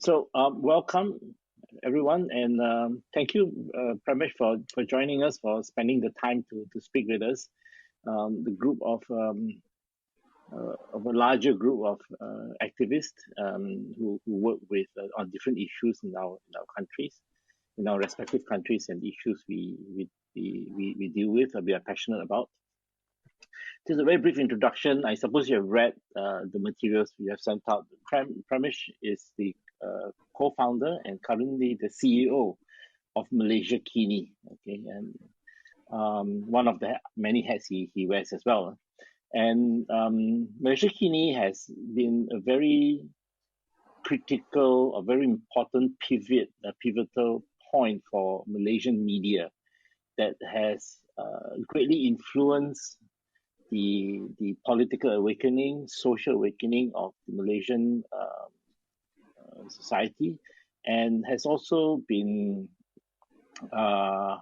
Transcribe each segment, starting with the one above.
Welcome everyone, and thank you, Pramesh, for joining us, for spending the time to speak with us. The group of a larger group of activists who work with on different issues in our countries, in our respective countries, and issues we deal with, we are passionate about. This is a very brief introduction. I suppose you have read the materials we have sent out. Pramesh is the co-founder and currently the CEO of Malaysiakini. Okay, and one of the many hats he wears as well. And Malaysiakini has been a very critical, a very important pivotal point for Malaysian media that has greatly influenced the political awakening, social awakening of the Malaysian society, and has also been kind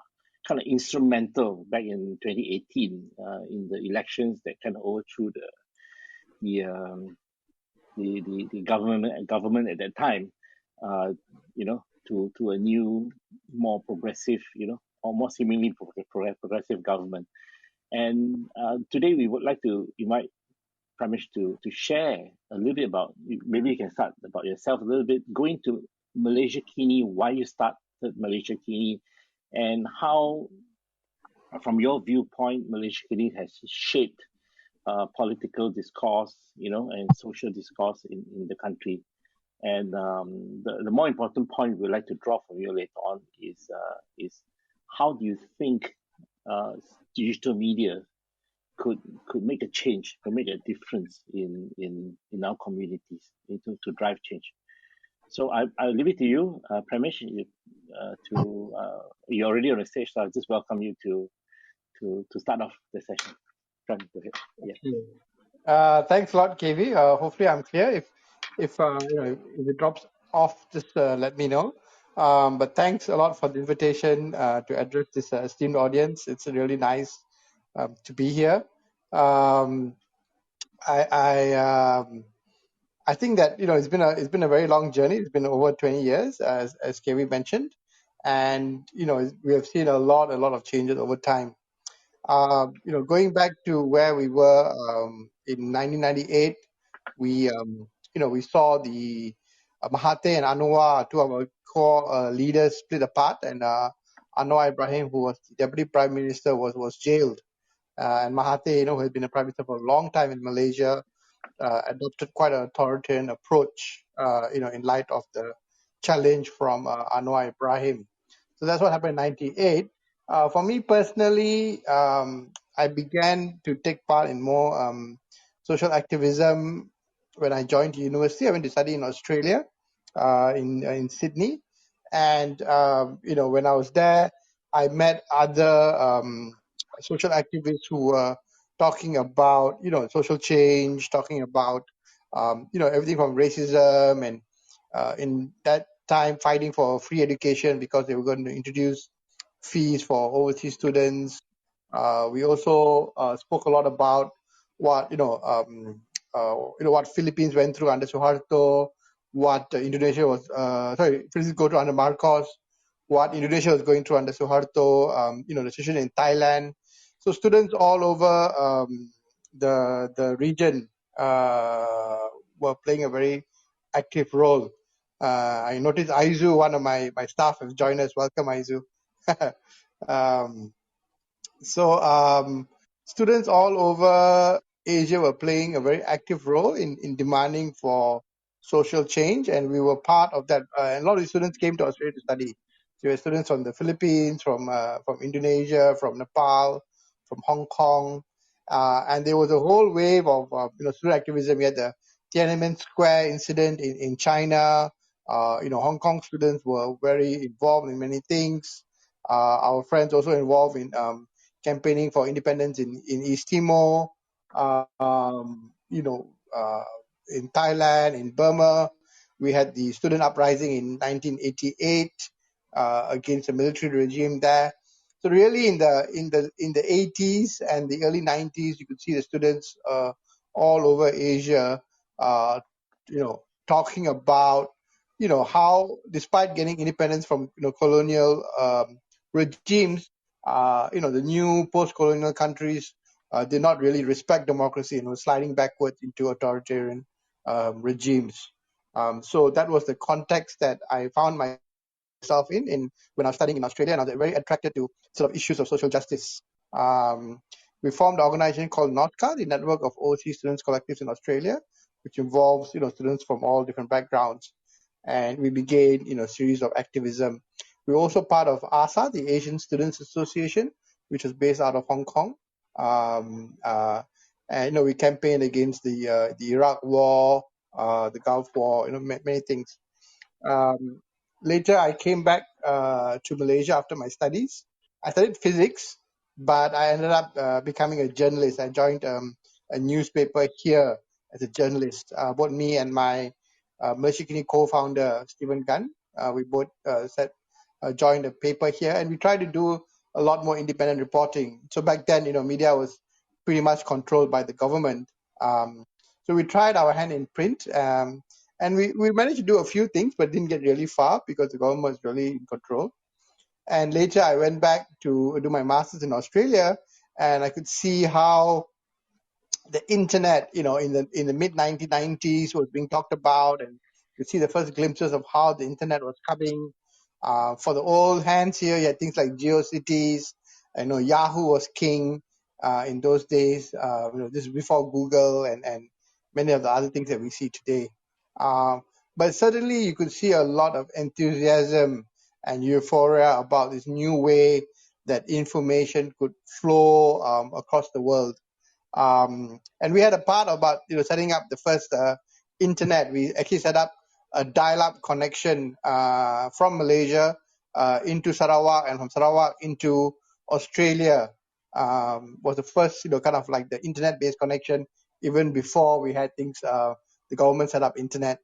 of instrumental back in 2018 in the elections that kind of overthrew the government at that time, to a new, more progressive, or more seemingly progressive government. And today we would like to invite Pramesh to share a little bit about, maybe you can start about yourself a little bit, going to Malaysiakini, why you started Malaysiakini, and how, from your viewpoint, Malaysiakini has shaped political discourse, and social discourse in the country. And the more important point we'd like to draw from you later on is how do you think digital media could make a change, could make a difference in our communities, to drive change. So I'll leave it to you, Pramesh. You're already on the stage, so I'll just welcome you to start off the session. Pramesh, go ahead. Yeah. Thanks a lot, KV. Hopefully I'm clear. If it drops off, just let me know. But thanks a lot for the invitation to address this esteemed audience. It's really nice to be here. I think that it's been a very long journey. It's been over 20 years, as KV mentioned, and we have seen a lot of changes over time. Going back to where we were in 1998, we saw the Mahathir and Anwar, two of our core leaders, split apart, and Anwar Ibrahim, who was the Deputy Prime Minister, was jailed. And Mahathir, who had been a Prime Minister for a long time in Malaysia, adopted quite an authoritarian approach, in light of the challenge from Anwar Ibrahim. So that's what happened in 1998. For me personally, I began to take part in more social activism when I joined university. I went to study in Australia, in Sydney, and when I was there, I met other social activists who were talking about social change, talking about everything from racism, and in that time fighting for free education because they were going to introduce fees for overseas students. We also spoke a lot about what what Philippines went through under Suharto, what Indonesia was Philippines go through under Marcos, what Indonesia was going through under Suharto, the situation in Thailand. So students all over the region were playing a very active role. I noticed Aizu, one of my staff, has joined us. Welcome, Aizu. Students all over Asia were playing a very active role in demanding for social change, and we were part of that. A lot of the students came to Australia to study. So we had students from the Philippines, from Indonesia, from Nepal, from Hong Kong, and there was a whole wave of student activism. We had the Tiananmen Square incident in China. Hong Kong students were very involved in many things. Our friends also involved in campaigning for independence in East Timor, in Thailand, in Burma. We had the student uprising in 1988 against the military regime there. So really, in the 80s and the early 90s, you could see the students all over Asia, talking about how despite getting independence from colonial regimes, the new post-colonial countries did not really respect democracy and were sliding backwards into authoritarian regimes. So that was the context that I found myself in when I was studying in Australia, and I was very attracted to sort of issues of social justice. Um, we formed an organization called NOTCA, the Network of Overseas Students Collectives in Australia, which involves students from all different backgrounds, and we began a series of activism. We're also part of ASA, the Asian Students Association, which is based out of Hong Kong. And we campaigned against the Iraq War, the Gulf War, many things. Um, Later, I came back to Malaysia after my studies. I studied physics, but I ended up becoming a journalist. I joined a newspaper here as a journalist. Both me and my Malaysiakini co-founder, Stephen Gunn, we both joined a paper here, and we tried to do a lot more independent reporting. So back then, media was pretty much controlled by the government. So we tried our hand in print. And we managed to do a few things, but didn't get really far because the government was really in control. And later I went back to do my master's in Australia, and I could see how the internet, in the mid 1990s was being talked about, and you see the first glimpses of how the internet was coming. For the old hands here, you had things like GeoCities. I know Yahoo was king in those days. This is before Google and many of the other things that we see today. But certainly, you could see a lot of enthusiasm and euphoria about this new way that information could flow across the world. And we had a part about setting up the first internet. We actually set up a dial-up connection from Malaysia into Sarawak, and from Sarawak into Australia. Was the first kind of like the internet-based connection, even before we had things. The government set up internet.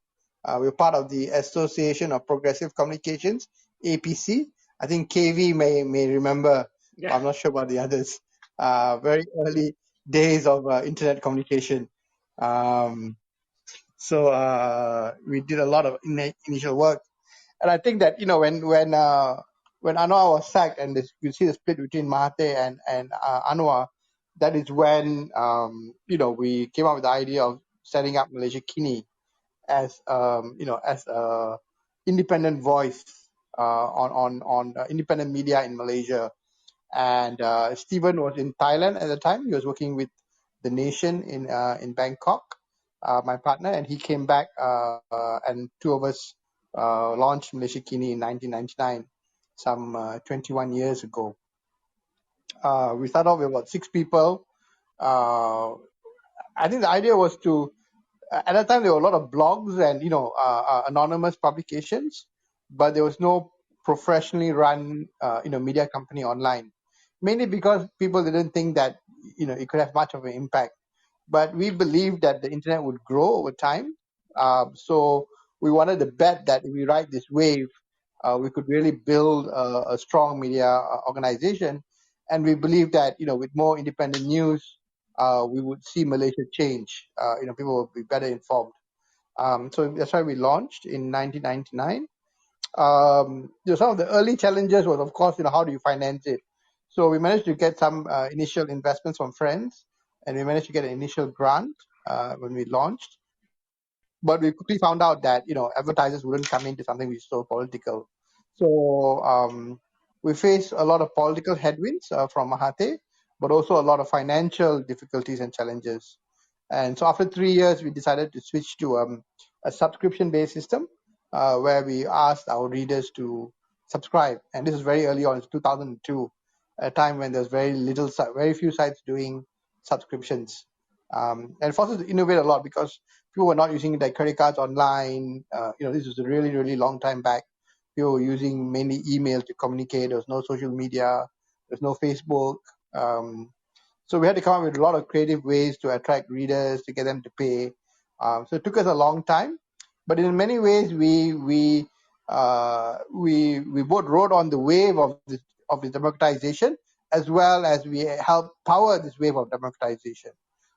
We were part of the Association of Progressive Communications, APC. I think KV may remember. Yeah. I'm not sure about the others. Very early days of internet communication. So we did a lot of initial work, and I think that when Anwar was sacked, and you see the split between Mahathir and Anwar, that is when we came up with the idea of setting up Malaysiakini as as a independent voice on independent media in Malaysia. And Stephen was in Thailand at the time. He was working with The Nation in Bangkok, my partner, and he came back, and two of us launched Malaysiakini in 1999, some 21 years ago. We started off with about 6 people. I think the idea was to, at that time there were a lot of blogs and anonymous publications, but there was no professionally run media company online, mainly because people didn't think that it could have much of an impact. But we believed that the internet would grow over time, so we wanted to bet that if we ride this wave, we could really build a strong media organization. And we believe that with more independent news, we would see Malaysia change. People will be better informed. So that's why we launched in 1999. Some of the early challenges was, of course, how do you finance it? So we managed to get some initial investments from friends, and we managed to get an initial grant when we launched. But we quickly found out that advertisers wouldn't come into something which is so political. So we faced a lot of political headwinds from Mahathir, but also a lot of financial difficulties and challenges. And so after 3 years, we decided to switch to a subscription-based system where we asked our readers to subscribe. And this is very early on, it's 2002, a time when there's very few sites doing subscriptions. And it forced us to innovate a lot because people were not using their credit cards online. This was a really, really long time back. People were using mainly email to communicate. There was no social media. There's no Facebook. So we had to come up with a lot of creative ways to attract readers, to get them to pay. So it took us a long time, but in many ways we both rode on the wave of the democratization, as well as we helped power this wave of democratization.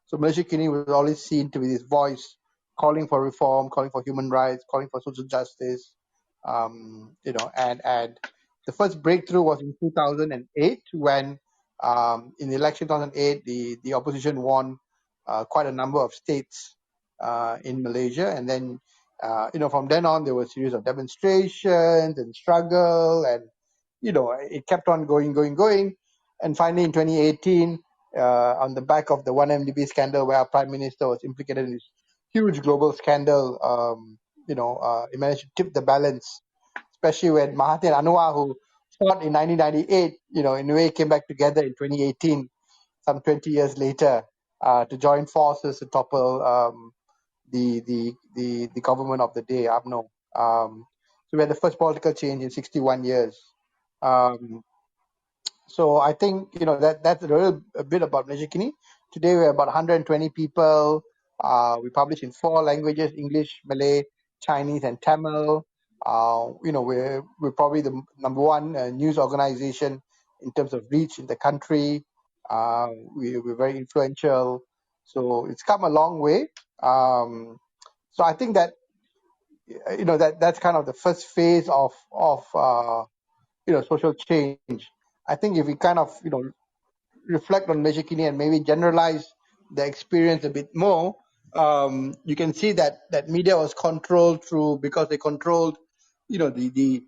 So Malaysiakini was always seen to be this voice calling for reform, calling for human rights, calling for social justice, And the first breakthrough was in 2008 when in the election 2008 the opposition won quite a number of states in Malaysia, and then from then on there was a series of demonstrations and struggle, and it kept on going, and finally in 2018 on the back of the 1MDB scandal where our prime minister was implicated in this huge global scandal, it managed to tip the balance, especially when Mahathir Anwar, who fought in 1998, in a way came back together in 2018, some 20 years later, to join forces to topple the government of the day, UMNO. So we had the first political change in 61 years. So I think that's a bit about Malaysiakini. Today we're about 120 people. We publish in 4 languages: English, Malay, Chinese, and Tamil. We're probably the number one news organization in terms of reach in the country. We're very influential, so it's come a long way. So I think that that's kind of the first phase of social change. I think if we kind of reflect on Malaysiakini and maybe generalize the experience a bit more, you can see that media was controlled because they controlled the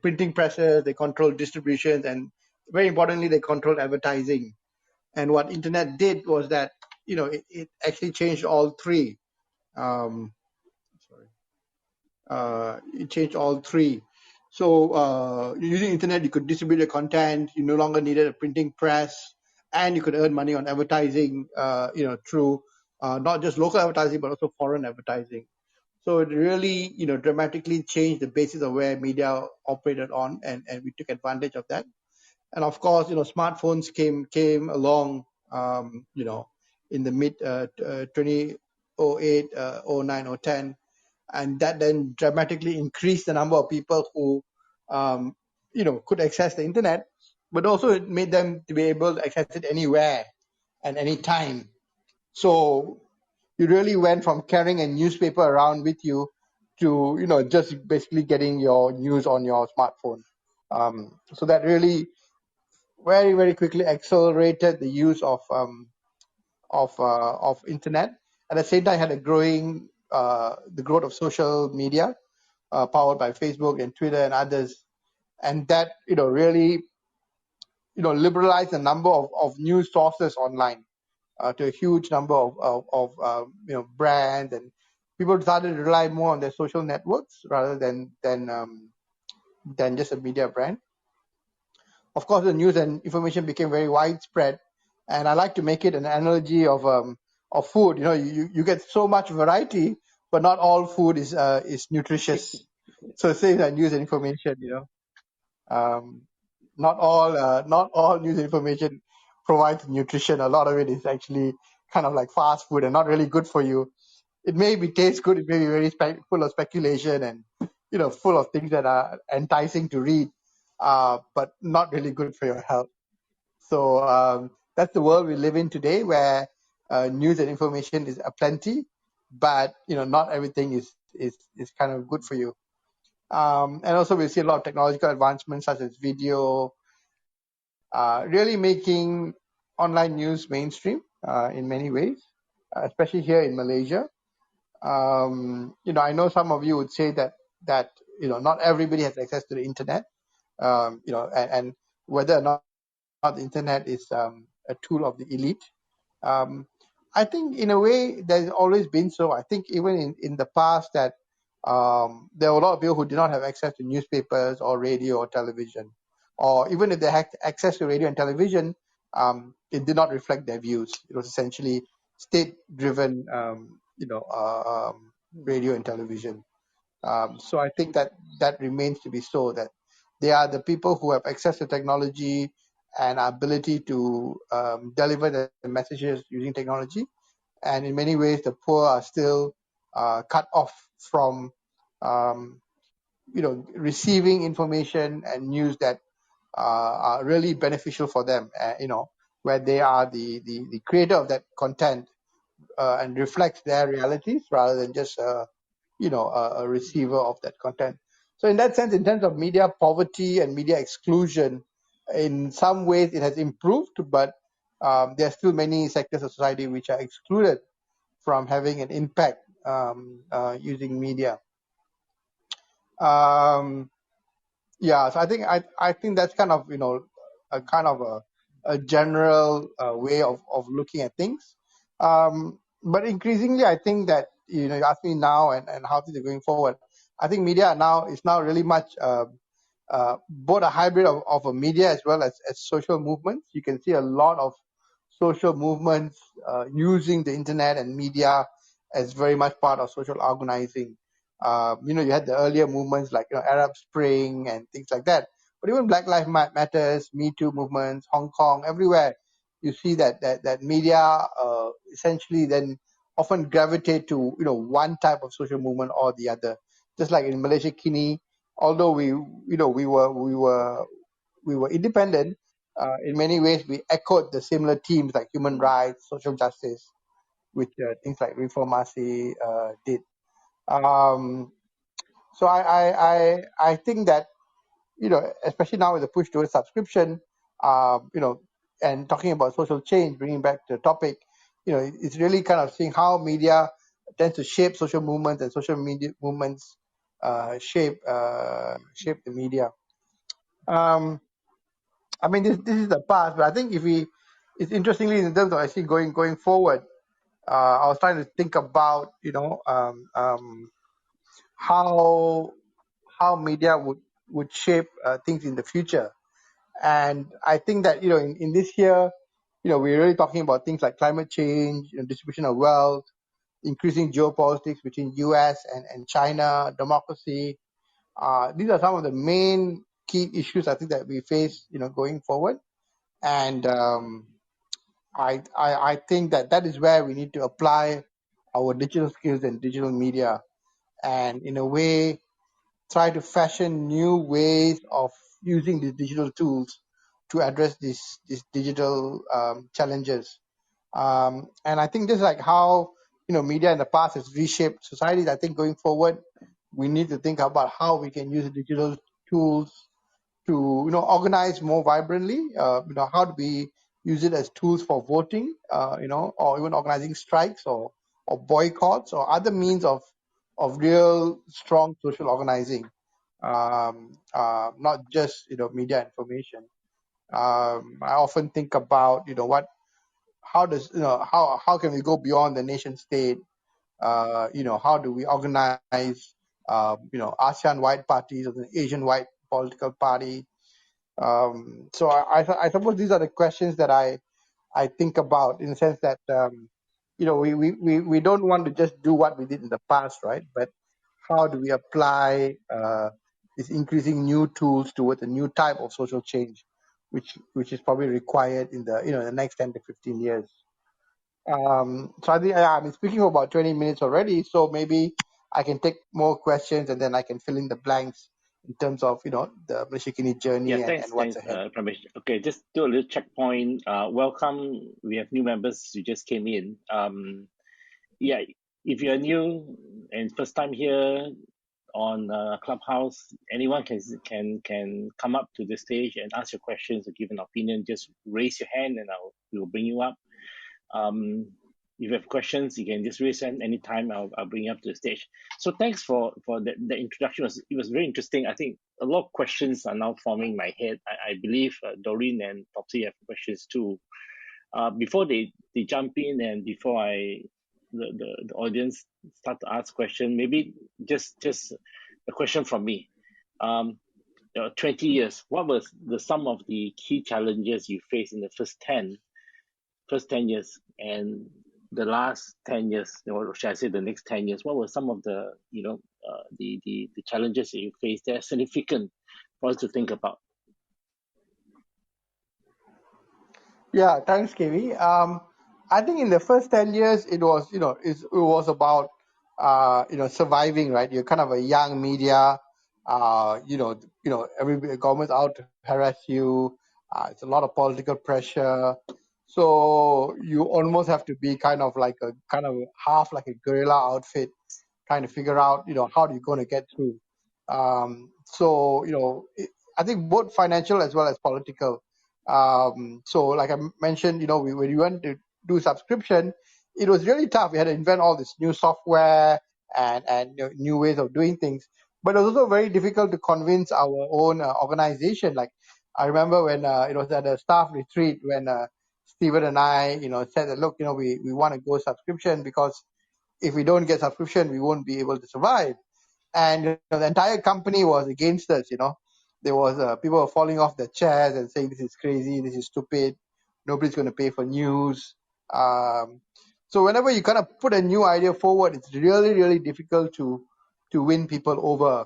printing presses, they controlled distributions, and very importantly they controlled advertising. And what internet did was that it actually changed all three. It changed all three. So using internet, you could distribute your content. You no longer needed a printing press, and you could earn money on advertising. Through not just local advertising but also foreign advertising. So it really dramatically changed the basis of where media operated on, and we took advantage of that. And of course, smartphones came along, in the mid 2008, 09, 010. And that then dramatically increased the number of people who, could access the internet, but also it made them to be able to access it anywhere and anytime. So you really went from carrying a newspaper around with you to, just basically getting your news on your smartphone. So that really very, very quickly accelerated the use of internet. At the same time, had the growth of social media, powered by Facebook and Twitter and others, and that really liberalized the number of news sources online to a huge number of brands, and people started to rely more on their social networks rather than just a media brand. Of course, the news and information became very widespread, and I like to make it an analogy of food. You get so much variety, but not all food is nutritious. So same as news and information. Not all news and information provides nutrition. A lot of it is actually kind of like fast food and not really good for you. It may be taste good, it may be very full of speculation and full of things that are enticing to read, but not really good for your health. So that's the world we live in today, where news and information is aplenty, but not everything is kind of good for you. And also we see a lot of technological advancements such as video, really making online news mainstream in many ways, especially here in Malaysia. I know some of you would say that not everybody has access to the internet, and whether or not the internet is a tool of the elite. I think in a way there's always been so. I think even in the past that there were a lot of people who did not have access to newspapers or radio or television, or even if they had access to radio and television, it did not reflect their views. It was essentially state-driven, radio and television. So I think that remains to be so, that they are the people who have access to technology and ability to deliver the messages using technology. And in many ways, the poor are still cut off from receiving information and news that are really beneficial for them, where they are the creator of that content and reflects their realities rather than just a receiver of that content. So in that sense, in terms of media poverty and media exclusion, in some ways it has improved, but there are still many sectors of society which are excluded from having an impact using media. Yeah, so I think that's kind of a kind of a general way of looking at things. But increasingly, I think that you ask me now and how things are going forward. I think media now is now really much both a hybrid of a media as well as social movements. You can see a lot of social movements using the internet and media as very much part of social organizing. You had the earlier movements like Arab Spring and things like that. But even Black Lives Matters, Me Too movements, Hong Kong, everywhere, you see that media essentially then often gravitate to one type of social movement or the other. Just like in Malaysiakini, although we were independent, in many ways we echoed the similar themes like human rights, social justice, which things like Reformasi did. Um, so I think that especially now with the push towards subscription, and talking about social change, bringing back the topic, it's really kind of seeing how media tends to shape social movements and social media movements shape the media. I mean, this is the past, but I think it's interestingly in terms of actually going forward. I was trying to think about how media would shape things in the future, and I think that in this year, we're really talking about things like climate change, distribution of wealth, increasing geopolitics between U.S. and China, democracy. These are some of the main key issues I think that we face, going forward. And I think that is where we need to apply our digital skills and digital media, and in a way try to fashion new ways of using these digital tools to address these digital challenges. And I think this is like how media in the past has reshaped societies. I think going forward, we need to think about how we can use the digital tools to organize more vibrantly. How do we use it as tools for voting? Or even organizing strikes or boycotts or other means of real strong social organizing. Not just media information. I often think about how does how can we go beyond the nation state? How do we organize ASEAN wide parties or the Asian wide political party? So I suppose these are the questions that I think about, in the sense that we don't want to just do what we did in the past, right? But how do we apply these increasing new tools towards a new type of social change, which is probably required in the next 10 to 15 years. So I think I've been speaking for about 20 minutes already, so maybe I can take more questions and then I can fill in the blanks in terms of the Malaysiakini journey Yeah, and what's thanks, ahead. Pramesh. Okay, just do a little checkpoint. Welcome. We have new members who just came in. Yeah, if you're new and first time here on Clubhouse, anyone can come up to the stage and ask your questions or give an opinion. Just raise your hand and we will bring you up. If you have questions, you can just raise hand anytime. I'll bring you up to the stage. So thanks for the introduction. It was very interesting. I think a lot of questions are now forming in my head. I believe Doreen and Topsy have questions too. Before they jump in and before the audience start to ask questions, maybe just a question from me. 20 years, what was some of the key challenges you faced in the first 10 years, and the last 10 years, or should I say the next 10 years? What were some of the the challenges that you faced that are significant for us to think about? Yeah, thanks, KV. I think in the first 10 years, it was, it was about, surviving, right? You're kind of a young media, every government's out to harass you. It's a lot of political pressure. So you almost have to be kind of half like a guerrilla outfit trying to figure out, how are you going to get through. So, I think both financial as well as political. So like I mentioned, when we went to do subscription, it was really tough. We had to invent all this new software and new ways of doing things. But it was also very difficult to convince our own organization. Like I remember when it was at a staff retreat when Stephen and I, said that, look, we want to go subscription because if we don't get subscription, we won't be able to survive. And the entire company was against us. There was people were falling off their chairs and saying this is crazy, this is stupid, nobody's going to pay for news. So whenever you kind of put a new idea forward, it's really, really difficult to win people over.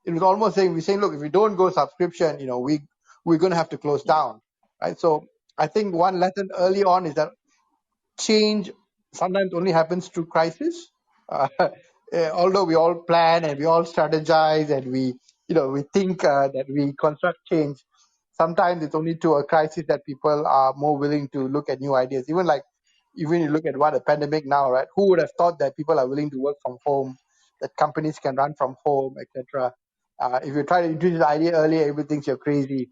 It was almost saying, we're saying, look, if we don't go subscription, we're going to have to close down, right? So I think one lesson early on is that change sometimes only happens through crisis. Although we all plan and we all strategize and we think that we construct change, sometimes it's only to a crisis that people are more willing to look at new ideas. Even you look at what a pandemic now, right? Who would have thought that people are willing to work from home, that companies can run from home, etc. If you try to introduce the idea earlier, everybody thinks you're crazy.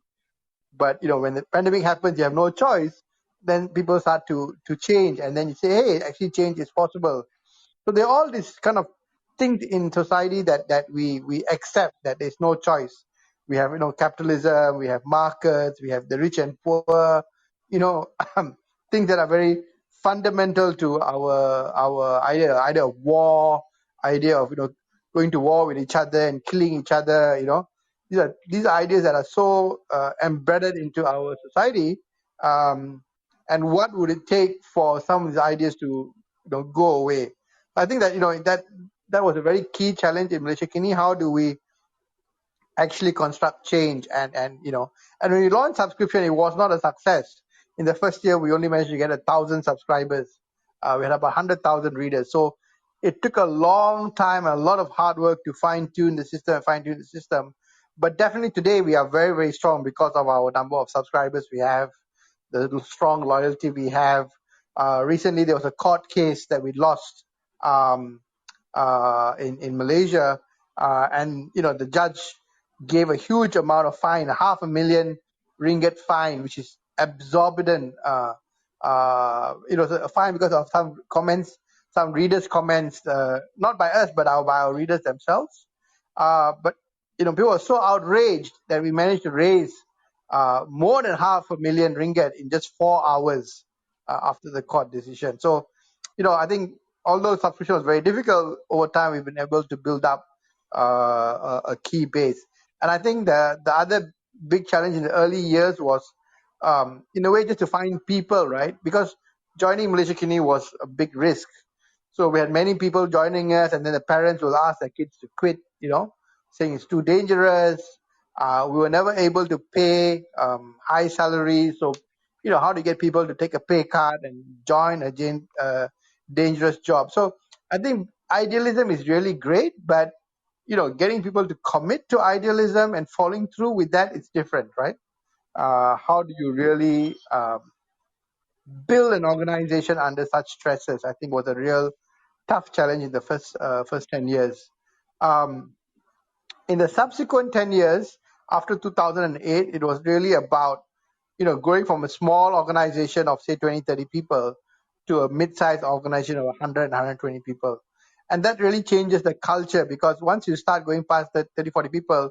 But when the pandemic happens, you have no choice. Then people start to change, and then you say, "Hey, actually, change is possible." So there are all these kind of things in society that we accept that there's no choice. We have capitalism, we have markets, we have the rich and poor, things that are very fundamental to our idea of war, idea of going to war with each other and killing each other. These are ideas that are so embedded into our society. And what would it take for some of these ideas to go away? I think that that was a very key challenge in Malaysiakini. How do we actually construct change? And when we launched subscription, it was not a success. In the first year, we only managed to get 1,000 subscribers. We had about 100,000 readers. So it took a long time, a lot of hard work to fine tune the system. But definitely today we are very, very strong because of our number of subscribers we have, the strong loyalty we have. Recently, there was a court case that we lost in Malaysia, and the judge gave a huge amount of fine, 500,000 ringgit fine, which is exorbitant. It was a fine because of some comments, some readers' comments, not by us, but by our readers themselves. But people were so outraged that we managed to raise more than 500,000 ringgit in just 4 hours after the court decision. So, I think although subscription was very difficult, over time we've been able to build up a key base. And I think the other big challenge in the early years was, in a way, just to find people, right? Because joining Malaysiakini was a big risk. So we had many people joining us, and then the parents will ask their kids to quit, saying it's too dangerous. We were never able to pay high salaries. So, how to get people to take a pay cut and join a dangerous job. So I think idealism is really great, but getting people to commit to idealism and following through with that, it's different, right? How do you really build an organization under such stresses? I think was a real tough challenge in the first 10 years. In the subsequent 10 years, after 2008, it was really about going from a small organization of say 20, 30 people to a mid-sized organization of 100, 120 people. And that really changes the culture, because once you start going past the 30, 40 people,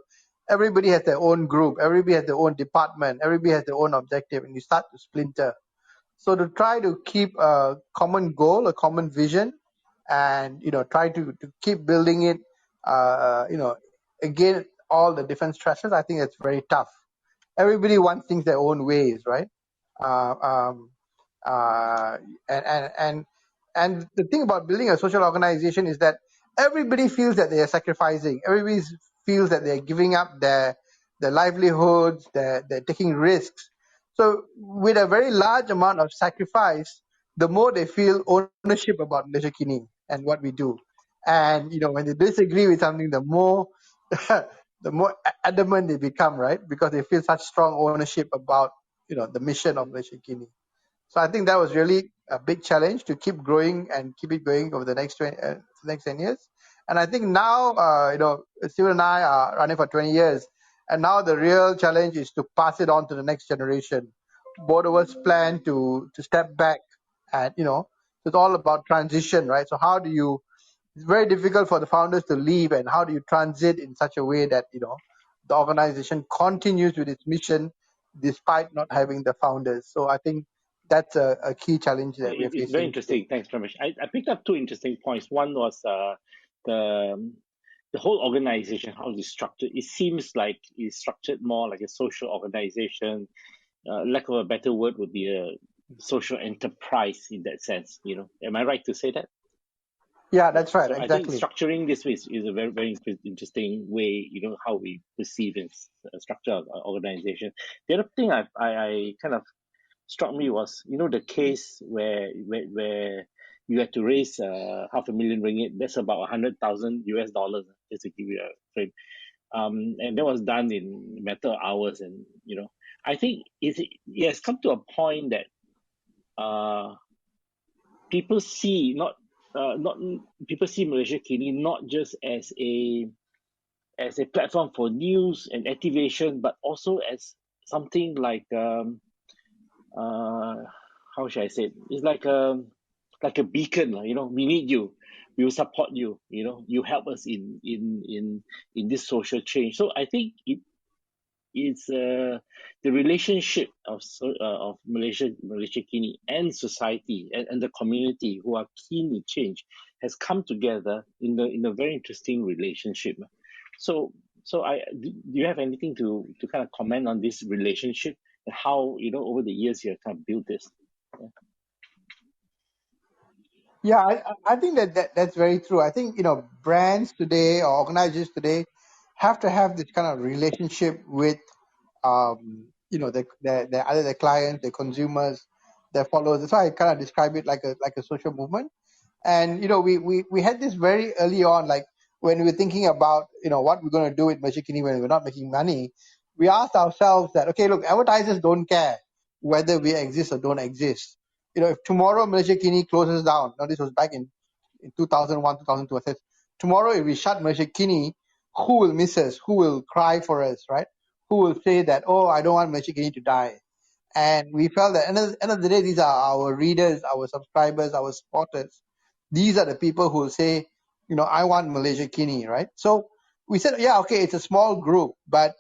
everybody has their own group, everybody has their own department, everybody has their own objective, and you start to splinter. So to try to keep a common goal, a common vision, and try to keep building it, again, all the different stresses, I think it's very tough. Everybody wants things their own ways, right? And the thing about building a social organization is that everybody feels that they are sacrificing. Everybody feels that they're giving up their livelihoods, they're taking risks. So with a very large amount of sacrifice, the more they feel ownership about Malaysiakini and what we do. And when they disagree with something, the more the more adamant they become, right? Because they feel such strong ownership about the mission of Malaysiakini. So I think that was really a big challenge to keep growing and keep it going over the next 10 years. And I think now, Steve and I are running for 20 years, and now the real challenge is to pass it on to the next generation. Both of us plan to step back, and it's all about transition, right? So how do you? It's very difficult for the founders to leave, and how do you transit in such a way that the organization continues with its mission despite not having the founders. So I think that's a key challenge that we're It's very facing today. interesting. Thanks, Pramesh. I picked up two interesting points. One was the the whole organization, how it's structured. It seems like it's structured more like a social organization. Lack of a better word would be a social enterprise in that sense. Am I right to say that? Yeah, Yeah. that's right. So I think Exactly. structuring this way is a very, very interesting way, how we perceive and structure our organization. The other thing I kind of struck me was, the case where you had to raise $500,000 ringgit. That's about 100,000 US dollars, just to give you a frame. And that was done in a matter of hours. And I think it has come to a point that people see not people see Malaysiakini not just as a platform for news and activation, but also as something like how should I say it? It's like a beacon, we need you, we will support you, you help us in this social change. So I think it's the relationship of Malaysiakini and society and the community who are keen to change has come together in a very interesting relationship. So do you have anything to kind of comment on this relationship and how over the years you have kind of built this? Yeah. Yeah, I think that's very true. I think brands today or organizations today have to have this kind of relationship with their either their clients, their consumers, their followers. That's why I kind of describe it like a social movement. And we had this very early on, like when we were thinking about what we're going to do with Malaysiakini when we're not making money. We asked ourselves that, okay, look, advertisers don't care whether we exist or don't exist. If tomorrow Malaysiakini closes down, now this was back in 2001, 2002, I said, tomorrow if we shut Malaysiakini, who will miss us? Who will cry for us, right? Who will say that, oh, I don't want Malaysiakini to die? And we felt that end of the day, these are our readers, our subscribers, our supporters. These are the people who will say, I want Malaysiakini, right? So we said, yeah, okay, it's a small group, but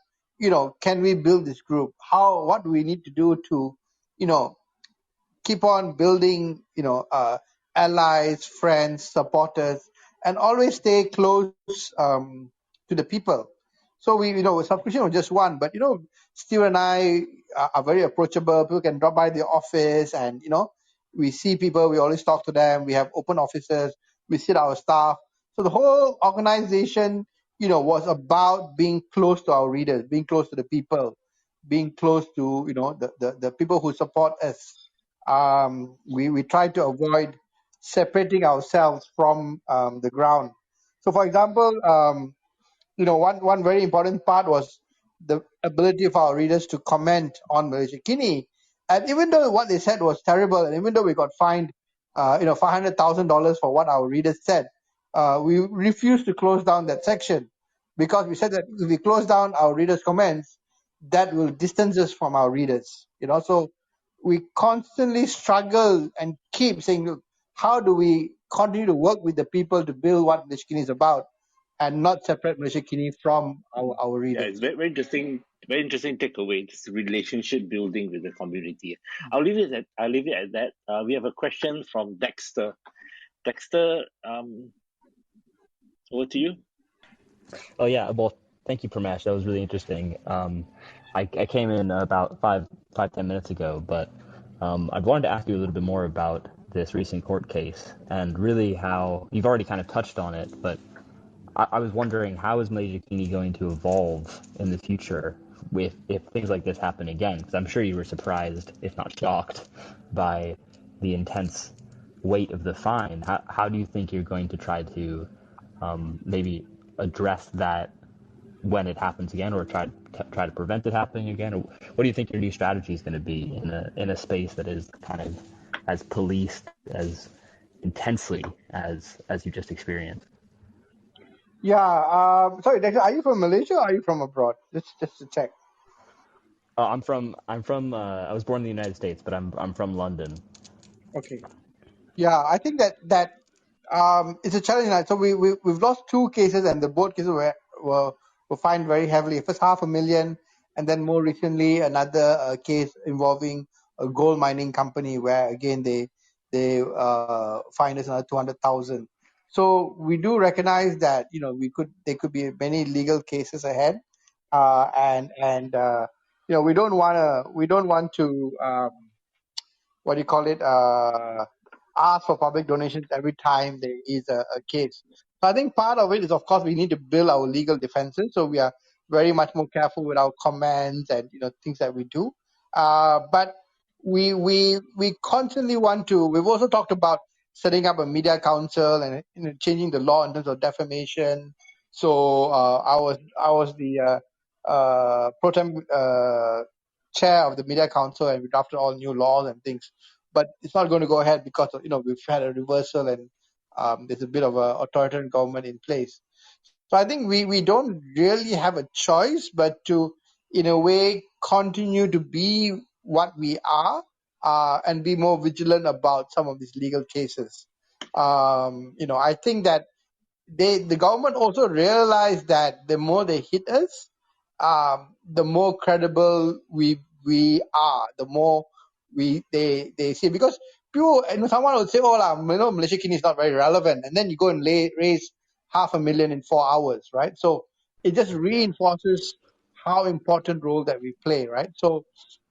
can we build this group? What do we need to do to, you know, keep on building, allies, friends, supporters, and always stay close to the people. So subscription was just one, but Steve and I are very approachable. People can drop by the office, and we see people. We always talk to them. We have open offices. We sit our staff. So the whole organization, was about being close to our readers, being close to the people, being close to the people who support us. We try to avoid separating ourselves from the ground. So, for example, one very important part was the ability of our readers to comment on Malaysiakini. And even though what they said was terrible, and even though we got fined, $500,000 for what our readers said, we refused to close down that section because we said that if we close down our readers' comments, that will distance us from our readers. So we constantly struggle and keep saying, look, how do we continue to work with the people to build what Malaysiakini is about, and not separate Malaysiakini from our Yeah, readers. it's very, very interesting. Very interesting takeaway. This relationship building with the community. I'll leave it at that. We have a question from Dexter. Dexter, over to you. Oh yeah, well, thank you, Pramesh. That was really interesting. I came in about 10 minutes ago, but I wanted to ask you a little bit more about this recent court case and really how you've already kind of touched on it, but I was wondering how is Malaysiakini going to evolve in the future if things like this happen again? Because I'm sure you were surprised, if not shocked, by the intense weight of the fine. How do you think you're going to try to maybe address that when it happens again, or try to prevent it happening again? Or what do you think your new strategy is going to be in a space that is kind of as policed as intensely as you just experienced? Yeah. Sorry, Dexter, are you from Malaysia or are you from abroad? Just to check. I was born in the United States, but I'm from London. Okay. Yeah, I think that it's a challenge. Right? So we've lost two cases, and the both cases were fined very heavily. First 500,000, and then more recently another case involving a gold mining company where again they fined us another 200,000. So we do recognize that there could be many legal cases ahead, and we don't want to. What do you call it, ask for public donations every time there is a case. So I think part of it is, of course, we need to build our legal defenses. So we are very much more careful with our comments and things that we do. But we constantly want to. We've also talked about setting up a media council and changing the law in terms of defamation. So I was the pro tem chair of the media council, and we drafted all new laws and things. But it's not going to go ahead because we've had a reversal, and there's a bit of a authoritarian government in place. So I think we don't really have a choice but to, in a way, continue to be what we are, and be more vigilant about some of these legal cases. I think that the government also realized that the more they hit us, the more credible we are, the more they see, because people, someone would say, oh Malaysiakini is not very relevant, and then you go and raise 500,000 in 4 hours, right? So it just reinforces how important role that we play, right? So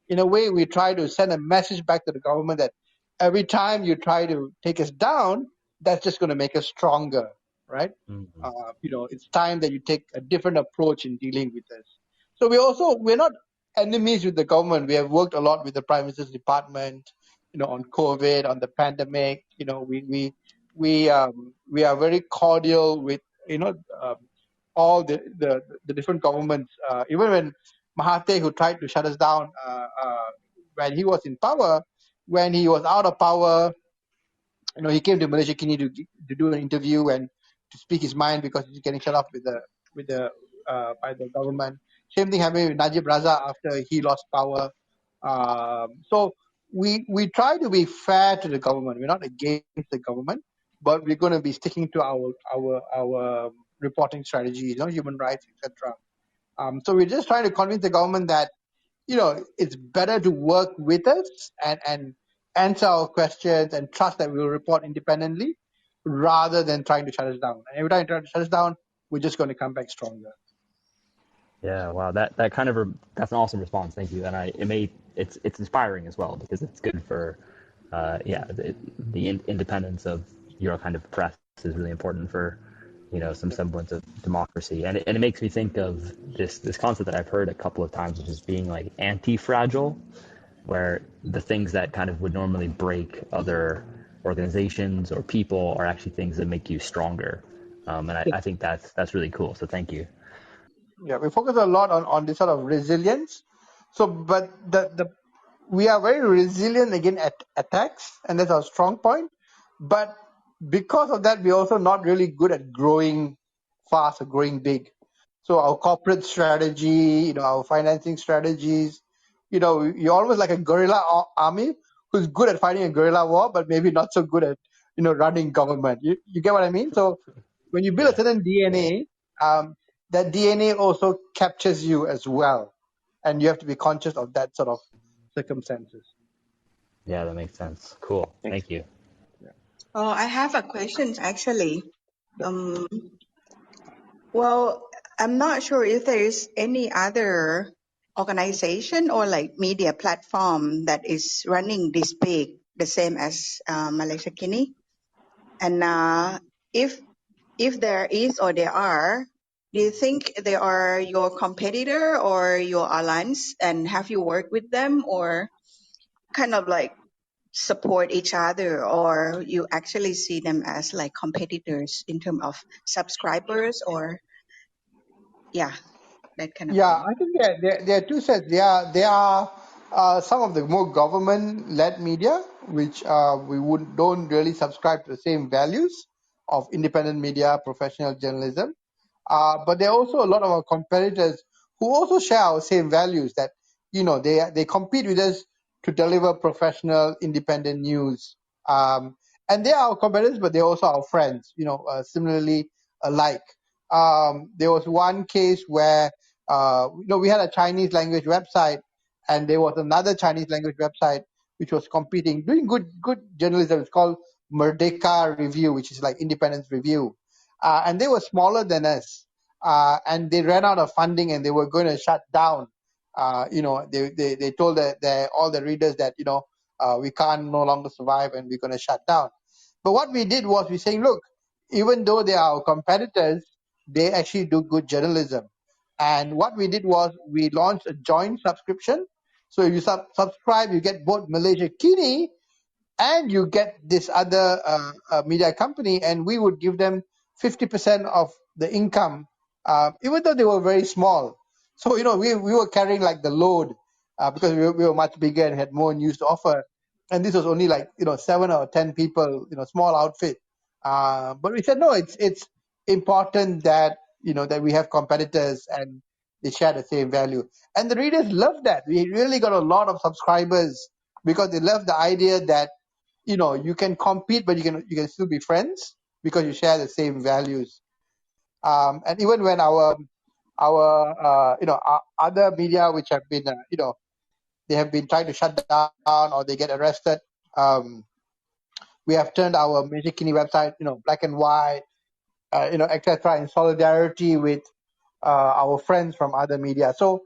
in a way, we try to send a message back to the government that every time you try to take us down, that's just going to make us stronger, right? Mm-hmm. It's time that you take a different approach in dealing with us. So we're not enemies with the government. We have worked a lot with the Prime Minister's department, on COVID, on the pandemic. We are very cordial with um, all the different governments. Even when Mahathir, who tried to shut us down when he was in power, when he was out of power, he came to Malaysiakini to do an interview and to speak his mind because he's getting shut off with the by the government. Same thing happened with Najib Razak after he lost power. So we try to be fair to the government. We're not against the government, but we're going to be sticking to our reporting strategies, human rights, etc. So we're just trying to convince the government that it's better to work with us and answer our questions and trust that we will report independently rather than trying to shut us down. And every time you try to shut us down, we're just going to come back stronger. Yeah, wow, that's an awesome response. Thank you, and it's inspiring as well because it's good for, the independence of your kind of press is really important for, some semblance of democracy, and it makes me think of this concept that I've heard a couple of times, which is being like anti-fragile, where the things that kind of would normally break other organizations or people are actually things that make you stronger, and I think that's really cool. So thank you. Yeah, we focus a lot on this sort of resilience. So, but we are very resilient against attacks, and that's our strong point. But because of that, we're also not really good at growing fast or growing big. So our corporate strategy, our financing strategies, you're almost like a guerrilla army who's good at fighting a guerrilla war, but maybe not so good at running government. You get what I mean? So when you build a Yeah, certain DNA, that DNA also captures you as well, and you have to be conscious of that sort of circumstances. yeah, that makes sense. Cool. Thanks. Thank you. Yeah. Oh, I have a question actually. Yeah. Um, well, I'm not sure if there is any other organization or like media platform that is running this big, the same as Malaysiakini. And if there is or there are, do you think they are your competitor or your alliance? And have you worked with them or kind of like support each other, or you actually see them as like competitors in terms of subscribers or that kind of Yeah, thing? I think there are two sets. There are some of the more government-led media, which don't really subscribe to the same values of independent media, professional journalism. But there are also a lot of our competitors who also share our same values, that, they compete with us to deliver professional, independent news. And they are our competitors, but they're also our friends, similarly alike. There was one case where, we had a Chinese language website, and there was another Chinese language website which was competing, doing good journalism. It's called Merdeka Review, which is like Independence Review. And they were smaller than us. And they ran out of funding and they were going to shut down. They told all the readers that, we can't no longer survive and we're going to shut down. But what we did was we saying, look, even though they are our competitors, they actually do good journalism. And what we did was we launched a joint subscription. So if you subscribe, you get both Malaysiakini and you get this other media company, and we would give them 50% of the income, even though they were very small. So, we were carrying like the load because we were much bigger and had more news to offer. And this was only like, 7 or 10 people, small outfit. But we said, no, it's important that, that we have competitors and they share the same value. And the readers love that. We really got a lot of subscribers because they love the idea that, you can compete, but you can still be friends because you share the same values. And even when our other media which have been they have been trying to shut down or they get arrested, we have turned our Malaysiakini website black and white, etc., in solidarity with our friends from other media. So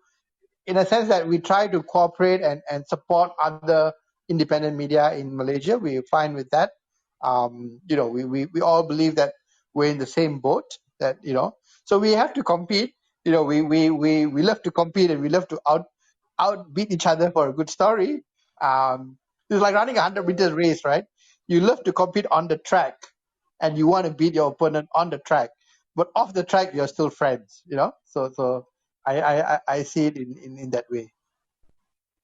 in a sense that we try to cooperate and support other independent media in Malaysia. We're fine with that. We all believe that we're in the same boat, that, so we have to compete. We love to compete and we love to outbeat each other for a good story. It's like running a 100 meters race, right? You love to compete on the track and you want to beat your opponent on the track, but off the track, you're still friends, so I see it in that way.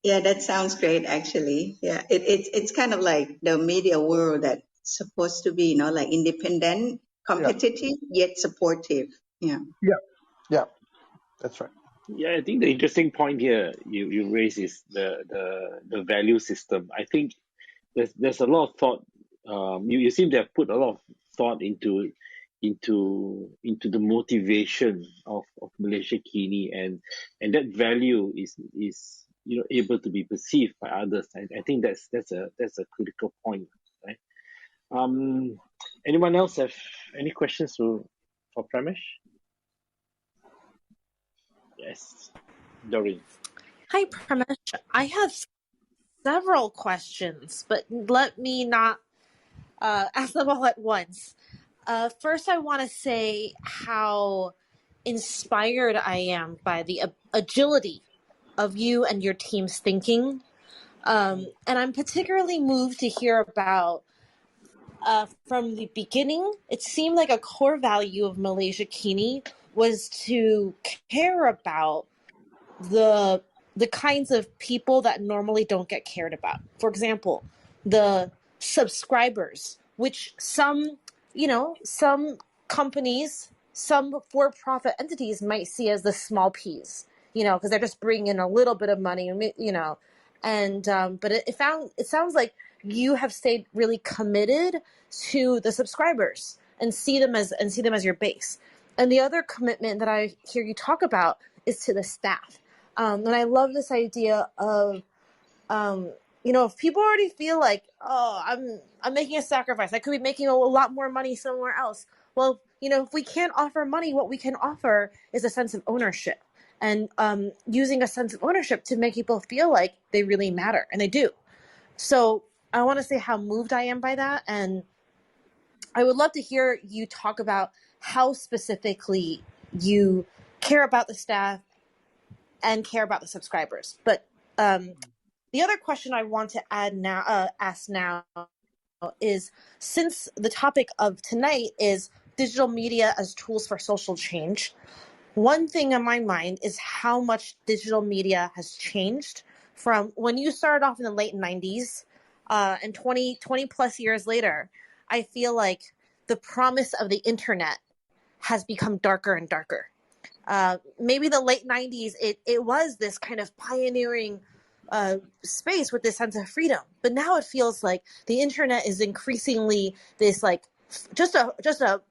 Yeah, that sounds great, actually. Yeah, it's kind of like the media world that's supposed to be, like independent, competitive, yet supportive. Yeah. Yeah, that's right. Yeah, I think the interesting point here you raise is the value system. I think there's a lot of thought. You seem to have put a lot of thought into the motivation of Malaysiakini, and that value is able to be perceived by others. I think that's a critical point, right? Anyone else have any questions for Pramesh? Yes, Doreen. Hi, Pramesh. I have several questions, but let me not ask them all at once. First, I want to say how inspired I am by the agility of you and your team's thinking. And I'm particularly moved to hear about, from the beginning, it seemed like a core value of Malaysiakini was to care about the kinds of people that normally don't get cared about. For example, the subscribers, which some companies, some for-profit entities might see as the small P's, because they're just bringing in a little bit of money, and but it sounds like you have stayed really committed to the subscribers and see them as your base. And the other commitment that I hear you talk about is to the staff. And I love this idea of, if people already feel like, oh, I'm making a sacrifice, I could be making a lot more money somewhere else. Well, if we can't offer money, what we can offer is a sense of ownership, and using a sense of ownership to make people feel like they really matter, and they do. So I want to say how moved I am by that, and I would love to hear you talk about how specifically you care about the staff and care about the subscribers. But the other question I want to ask now is, since the topic of tonight is digital media as tools for social change, one thing on my mind is how much digital media has changed from when you started off in the late 90s, and 20 plus years later. I feel like the promise of the internet has become darker and darker. Maybe the late 90s, it was this kind of pioneering space with this sense of freedom, but now it feels like the internet is increasingly this like just a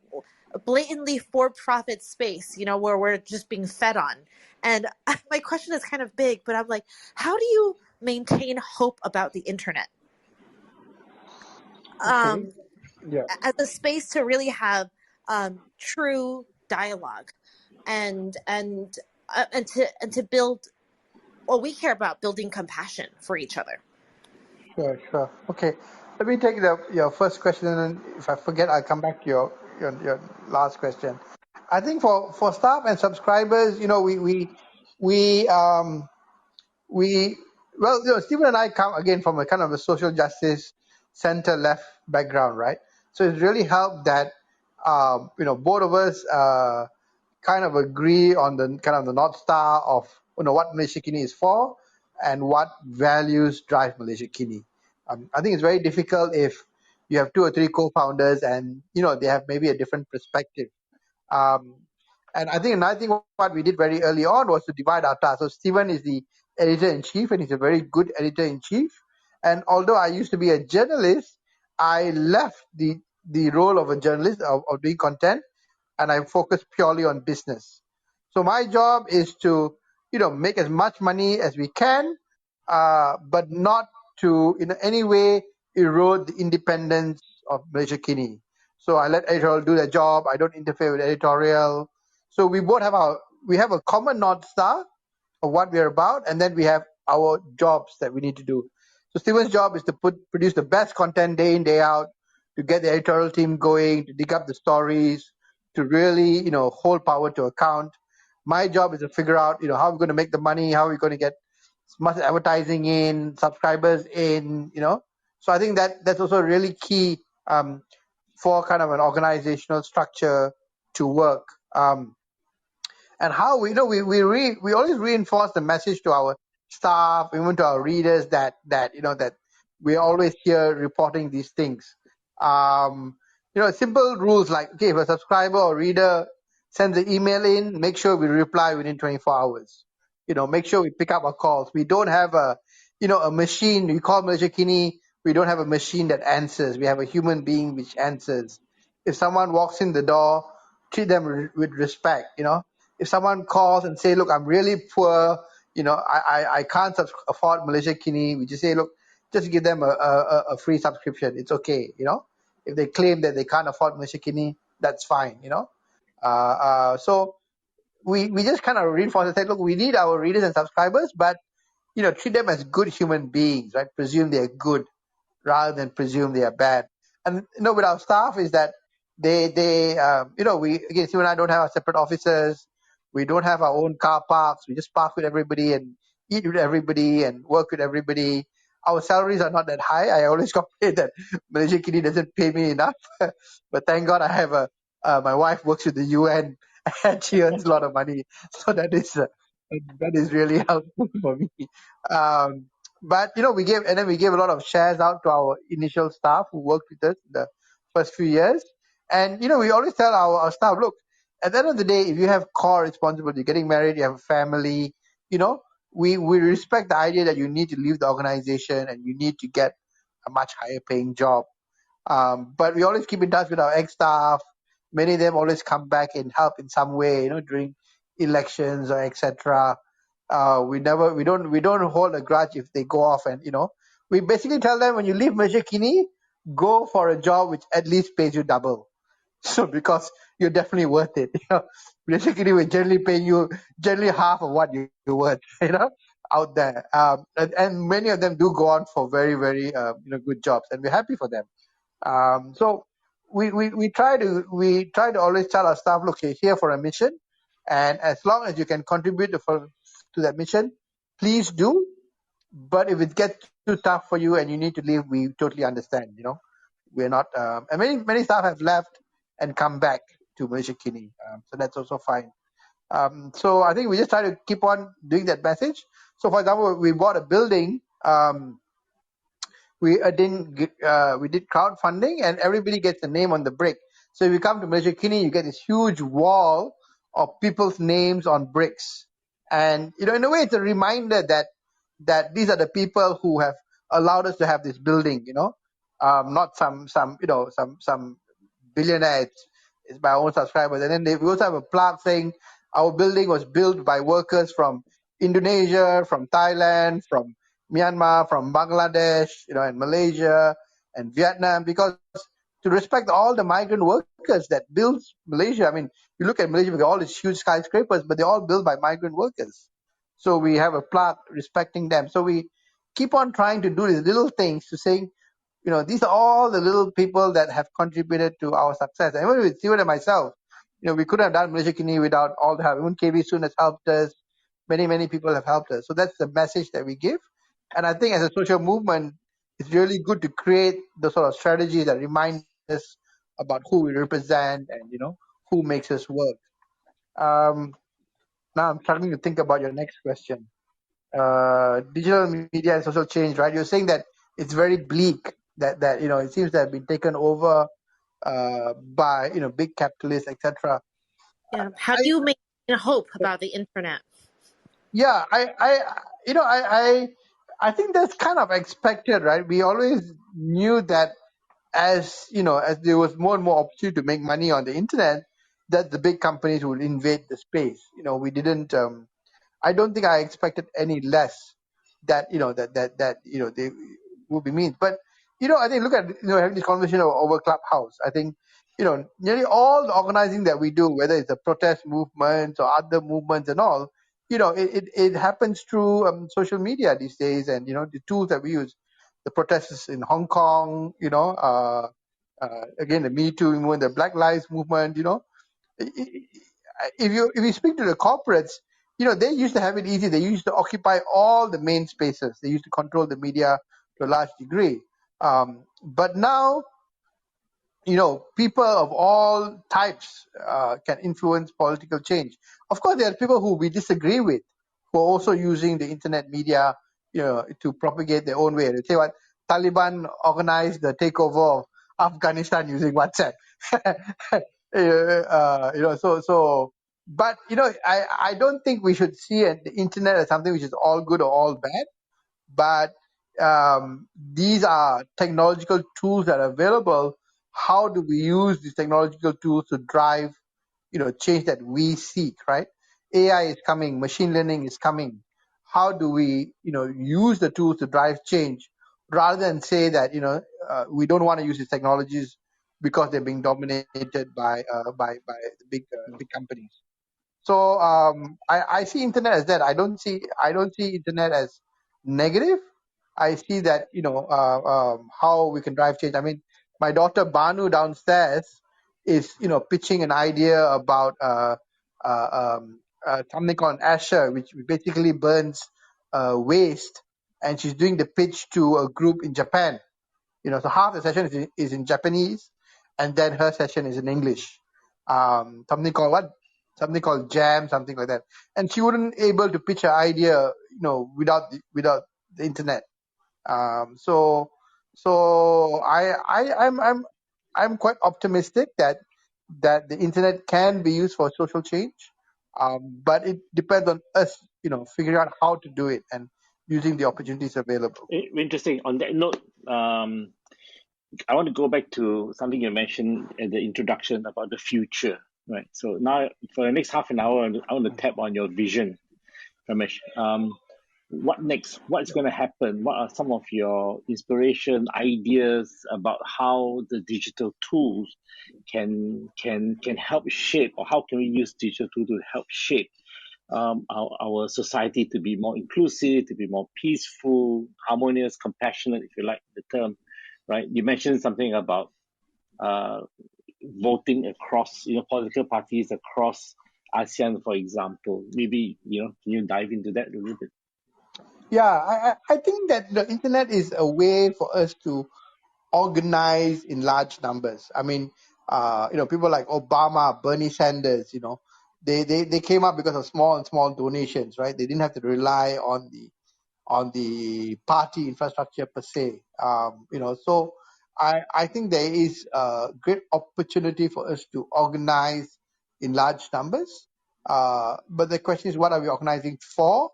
blatantly for-profit space, where we're just being fed on. And my question is kind of big, but I'm like, how do you maintain hope about the internet Okay. Yeah. as a space to really have true dialogue and to build what we care about, building compassion for each other? Sure. Okay. Let me take your first question, and then if I forget, I'll come back to your last question. I think for staff and subscribers, Stephen and I come again from a kind of a social justice center left background, right? So it's really helped that both of us kind of agree on the kind of the North Star of what Malaysiakini is for and what values drive Malaysiakini. I think it's very difficult if you have 2 or 3 co-founders and they have maybe a different perspective. And I think another thing what we did very early on was to divide our tasks. So Stephen is the editor-in-chief, and he's a very good editor-in-chief. And although I used to be a journalist, I left the role of a journalist of doing content, and I focus purely on business. So my job is to, make as much money as we can, but not to in any way erode the independence of Malaysiakini. So I let editorial do their job. I don't interfere with editorial. So we both have a common North Star of what we're about, and then we have our jobs that we need to do. So Stephen's job is to produce the best content day in, day out, to get the editorial team going, to dig up the stories, to really, hold power to account. My job is to figure out, how we're going to make the money, how we're going to get as much advertising in, subscribers in, So I think that's also really key for kind of an organizational structure to work. And how we always reinforce the message to our staff, even to our readers, that we're always here reporting these things. Simple rules like, okay, if a subscriber or reader sends an email in, make sure we reply within 24 hours. Make sure we pick up our calls. We don't have a machine. We call Malaysiakini. We don't have a machine that answers. We have a human being which answers. If someone walks in the door, treat them with respect. If someone calls and say, look, I'm really poor, I can't afford Malaysiakini, we just say, look, just give them a free subscription. It's okay, If they claim that they can't afford Malaysiakini, that's fine, So we just kind of reinforce and say, look, we need our readers and subscribers, but, treat them as good human beings, right? Presume they're good rather than presume they are bad. And, with our staff is that we, again, Steve and I don't have our separate offices. We don't have our own car parks. We just park with everybody and eat with everybody and work with everybody. Our salaries are not that high. I always complain that Malaysiakini doesn't pay me enough. But thank God I have my wife works with the UN and she earns a lot of money. So that is really helpful for me. But we gave a lot of shares out to our initial staff who worked with us in the first few years. And we always tell our staff, look, at the end of the day, if you have core responsibility, you're getting married, you have a family, we respect the idea that you need to leave the organization and you need to get a much higher paying job. But we always keep in touch with our ex-staff. Many of them always come back and help in some way, during elections or etc. We don't hold a grudge if they go off, and we basically tell them, when you leave Malaysiakini, go for a job which at least pays you double. So because you're definitely worth it. Malaysiakini will generally pay you half of what you're worth, out there. And many of them do go on for very, very good jobs, and we're happy for them. So we try to always tell our staff, look, you're here for a mission, and as long as you can contribute to that mission, please do. But if it gets too tough for you and you need to leave, we totally understand. We're not, and many staff have left and come back to Malaysiakini, so that's also fine. So I think we just try to keep on doing that message. So for example, we bought a building. We did crowdfunding, and everybody gets a name on the brick. So if you come to Malaysiakini, you get this huge wall of people's names on bricks. And, in a way, it's a reminder that these are the people who have allowed us to have this building, not some billionaire. It's my own subscribers. And then we also have a plaque saying our building was built by workers from Indonesia, from Thailand, from Myanmar, from Bangladesh, and Malaysia and Vietnam, because to respect all the migrant workers that built Malaysia. I mean, you look at Malaysia with all these huge skyscrapers, but they're all built by migrant workers. So we have a plaque respecting them. So we keep on trying to do these little things to say, these are all the little people that have contributed to our success. And even with Stewart and myself, we couldn't have done Malaysiakini without all the help. Even KB Soon has helped us. Many, many people have helped us. So that's the message that we give. And I think as a social movement, it's really good to create the sort of strategies that remind us about who we represent and, who makes us work. Now I'm starting to think about your next question. Digital media and social change, right? You're saying that it's very bleak, that it seems to have been taken over by big capitalists, etc. Yeah. How do you maintain hope about the internet? Yeah, I think that's kind of expected, right? We always knew that as there was more and more opportunity to make money on the internet, that the big companies would invade the space. We didn't. I don't think I expected any less that they will be mean. But I think look at having this conversation over Clubhouse. I think nearly all the organizing that we do, whether it's the protest movements or other movements and all, it happens through social media these days, and the tools that we use. The protests in Hong Kong, again the Me Too movement, the Black Lives movement, if you speak to the corporates, they used to have it easy. They used to occupy all the main spaces. They used to control the media to a large degree. But now, people of all types can influence political change. Of course, there are people who we disagree with who are also using the internet media, to propagate their own way. They say what Taliban organized the takeover of Afghanistan using WhatsApp. But I don't think we should see the internet as something which is all good or all bad. But these are technological tools that are available. How do we use these technological tools to drive change that we seek, right? AI is coming, machine learning is coming. How do we use the tools to drive change, rather than say that we don't want to use these technologies because they're being dominated by the big companies. So I see internet as that. I don't see internet as negative. I see that how we can drive change. I mean, my daughter Banu downstairs is pitching an idea about something called Asher, which basically burns waste, and she's doing the pitch to a group in Japan. So half the session is in Japanese, and then her session is in English. Something called Jam, something like that. And she wouldn't able to pitch her idea, without the internet. So I'm quite optimistic that the internet can be used for social change, but it depends on us, figuring out how to do it and using the opportunities available. Interesting. On that note, I want to go back to something you mentioned at the introduction about the future, right? So now, for the next half an hour, I want to tap on your vision, Pramesh. What next? What's going to happen? What are some of your inspiration, ideas about how the digital tools can help shape, or how can we use digital tools to help shape our society to be more inclusive, to be more peaceful, harmonious, compassionate, if you like the term, right? You mentioned something about voting across, political parties across ASEAN, for example. Maybe, can you dive into that a little bit? Yeah, I think that the internet is a way for us to organize in large numbers. I mean, people like Obama, Bernie Sanders, they came up because of small donations, right? They didn't have to rely on the party infrastructure per se. So I think there is a great opportunity for us to organize in large numbers. But the question is, what are we organizing for?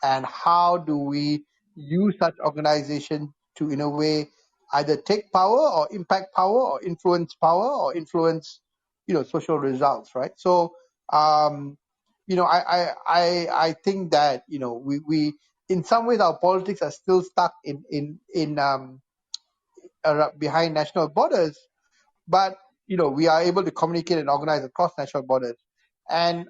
And how do we use such organization to, in a way, either take power or impact power or influence, social results, right? So, I think that, we in some ways our politics are still stuck behind national borders, but we are able to communicate and organize across national borders. And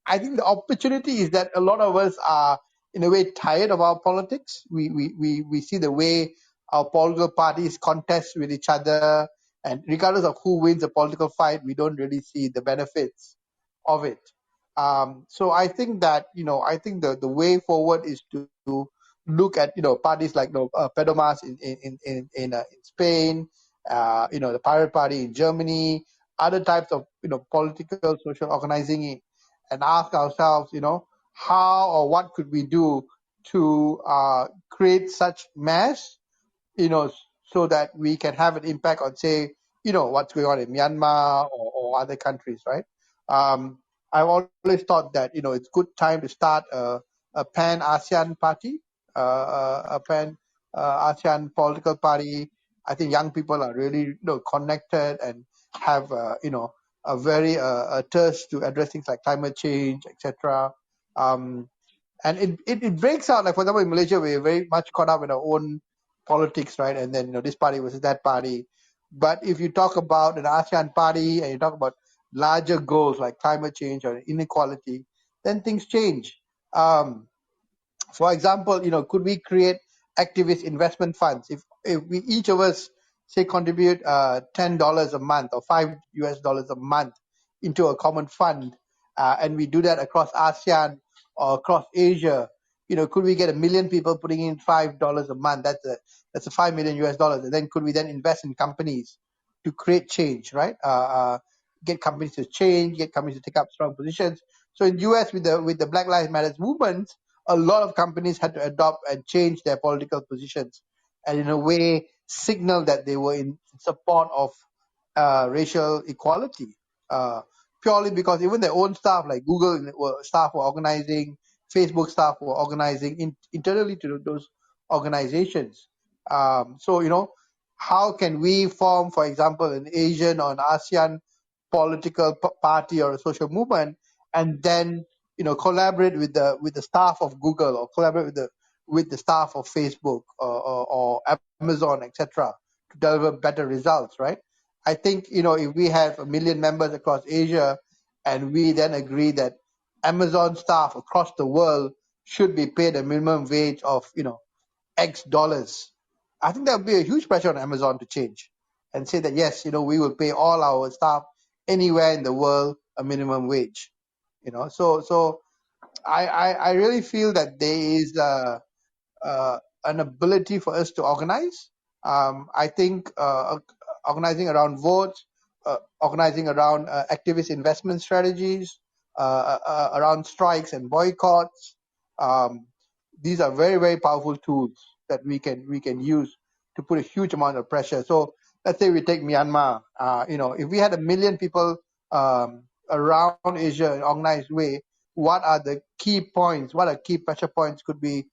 I think the opportunity is that a lot of us are, in a way, tired of our politics. We see the way our political parties contest with each other, and regardless of who wins a political fight, we don't really see the benefits of it. So I think that, I think the way forward is to look at, parties like Pedro Mas in Spain, the Pirate Party in Germany, other types of political social organizing, and ask ourselves, how or what could we do to create such mass, so that we can have an impact on, say, what's going on in Myanmar or other countries, right? I've always thought that, it's good time to start a pan-ASEAN party, a pan-ASEAN political party. I think young people are really, connected and have, a very a thirst to address things like climate change, etc. And it breaks out, like, for example, in Malaysia, we're very much caught up in our own politics, right? And then, this party versus that party. But if you talk about an ASEAN party and you talk about larger goals like climate change or inequality, then things change. For example, could we create activist investment funds? If we each of us, say, contribute $10 a month or $5 a month into a common fund, and we do that across ASEAN or across Asia, could we get 1 million people putting in $5 a month? That's a $5 million. And then could we then invest in companies to create change, right? Get companies to change, get companies to take up strong positions. So in US, with the Black Lives Matter movement, a lot of companies had to adopt and change their political positions, and in a way signal that they were in support of racial equality. Purely because even their own staff, like Google staff were organizing, Facebook staff were organizing internally to those organizations. So, how can we form, for example, an Asian or an ASEAN political party or a social movement, and then collaborate with the staff of Google, or collaborate with the staff of Facebook or Amazon, etc., to deliver better results, right? I think if we have 1 million members across Asia, and we then agree that Amazon staff across the world should be paid a minimum wage of X dollars, I think that would be a huge pressure on Amazon to change and say that yes, we will pay all our staff anywhere in the world a minimum wage. So I really feel that there is an ability for us to organize. I think organizing around votes, organizing around activist investment strategies, around strikes and boycotts. These are very, very powerful tools that we can use to put a huge amount of pressure. So let's say we take Myanmar. If we had 1 million people around Asia in an organized way, what are the key points? What are key pressure points could be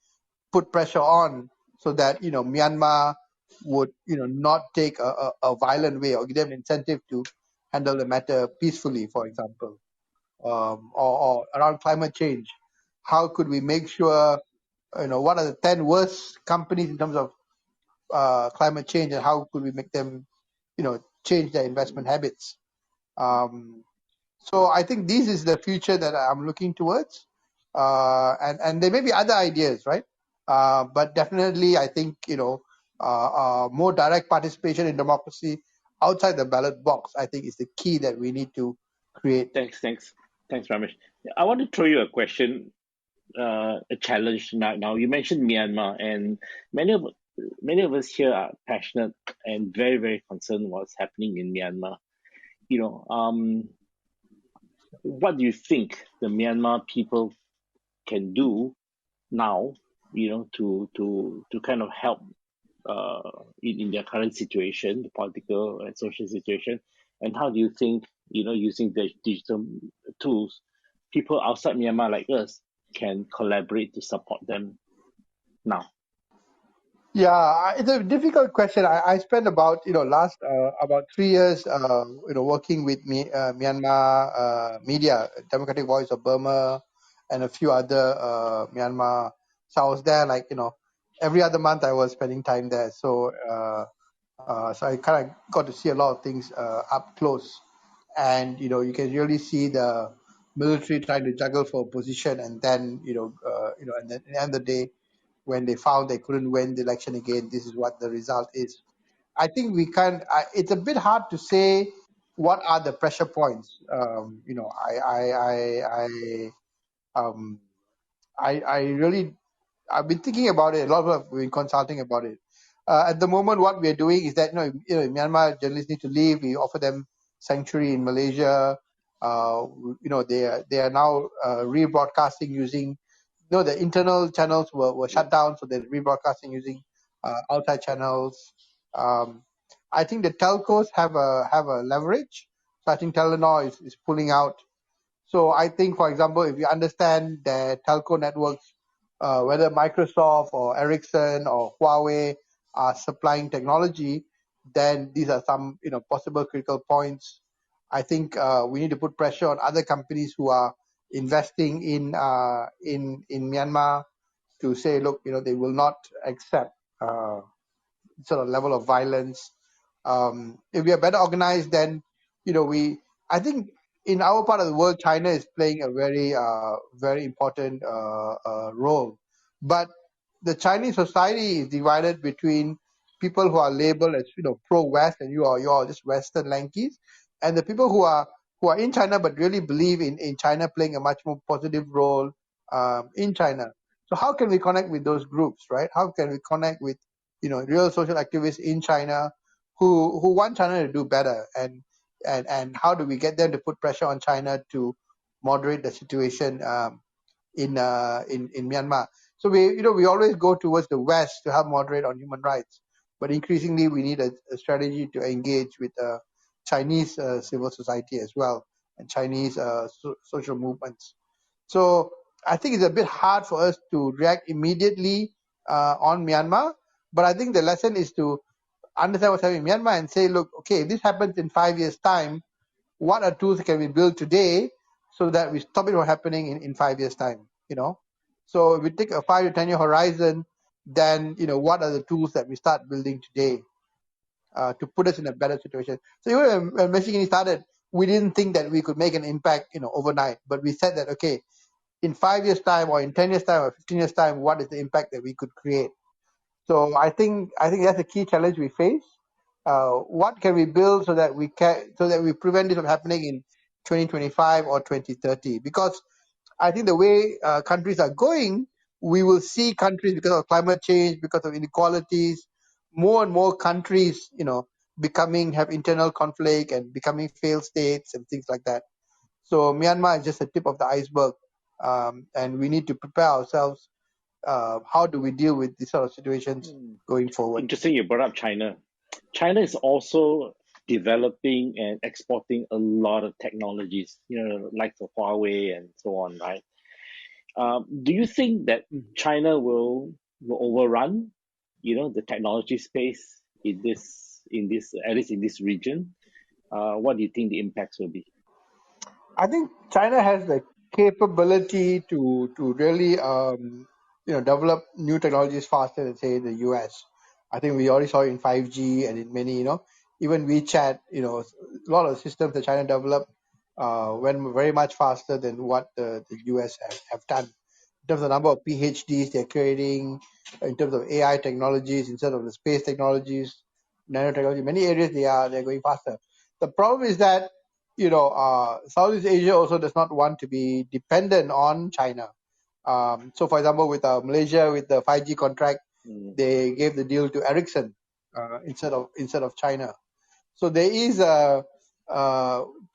put pressure on, so that Myanmar would not take a violent way, or give them incentive to handle the matter peacefully, for example, or around climate change? How could we make sure what are the 10 worst companies in terms of climate change, and how could we make them change their investment habits? So I think this is the future that I'm looking towards, and there may be other ideas, right? But definitely, I think more direct participation in democracy outside the ballot box, I think, is the key that we need to create. Thanks, Ramesh. I want to throw you a question, a challenge now. You mentioned Myanmar, and many of us here are passionate and very, very concerned what's happening in Myanmar. What do you think the Myanmar people can do now, to kind of help in their current situation, the political and social situation, and how do you think, using the digital tools, people outside Myanmar like us can collaborate to support them now? Yeah, it's a difficult question. I spent about last about 3 years working with Myanmar media, Democratic Voice of Burma, and a few other Myanmar. So I was there every other month. I was spending time there. So I kind of got to see a lot of things up close, and you can really see the military trying to juggle for a position, and then and then at the end of the day, when they found they couldn't win the election again, this is what the result is. I think we can't. It's a bit hard to say what are the pressure points. Um, I really I've been thinking about it. A lot of people have been consulting about it. At the moment, what we are doing is that Myanmar journalists need to leave. We offer them sanctuary in Malaysia. They are now rebroadcasting using the internal channels were shut down, so they're rebroadcasting using outside channels. Um, I think the telcos have a leverage. So I think Telenor is pulling out. So I think, for example, if you understand the telco networks, whether Microsoft or Ericsson or Huawei are supplying technology, then these are some possible critical points. I think we need to put pressure on other companies who are investing in Myanmar to say, look, they will not accept sort of level of violence. If we are better organized, then I think in our part of the world, China is playing a very important role. But the Chinese society is divided between people who are labeled as pro-West, and you are just Western lankies, and the people who are in China but really believe in China playing a much more positive role in China. So how can we connect with those groups, right? How can we connect with real social activists in China who want China to do better, and how do we get them to put pressure on China to moderate the situation in Myanmar? So we always go towards the West to help moderate on human rights, but increasingly we need a strategy to engage with Chinese civil society as well, and Chinese social movements. So I think it's a bit hard for us to react immediately on Myanmar, but I think the lesson is to understand what's happening in Myanmar and say, look, okay, if this happens in 5 years' time, what are tools can we build today so that we stop it from happening in 5 years' time? So if we take a 5 to 10 year horizon, then what are the tools that we start building today to put us in a better situation? So even when Malaysiakini started, we didn't think that we could make an impact overnight, but we said that, okay, in 5 years' time or in 10 years' time or 15 years' time, what is the impact that we could create? So I think that's a key challenge we face. What can we build so that we prevent this from happening in 2025 or 2030? Because I think the way countries are going, we will see countries, because of climate change, because of inequalities, more and more countries, have internal conflict and becoming failed states and things like that. So Myanmar is just the tip of the iceberg, and we need to prepare ourselves. How do we deal with these sort of situations going forward? Interesting you brought up China. China is also developing and exporting a lot of technologies, like the Huawei and so on, right? Do you think that China will overrun, the technology space in this at least in this region? What do you think the impacts will be? I think China has the capability to really develop new technologies faster than, say, the US. I think we already saw it in 5G and in many even WeChat. A lot of the systems that China developed went very much faster than what the US have done. In terms of the number of PhDs they're creating, in terms of AI technologies, instead of the space technologies, nanotechnology, many areas they're going faster. The problem is that Southeast Asia also does not want to be dependent on China. So, for example, with Malaysia, with the 5G contract, they gave the deal to Ericsson instead of China. So there is to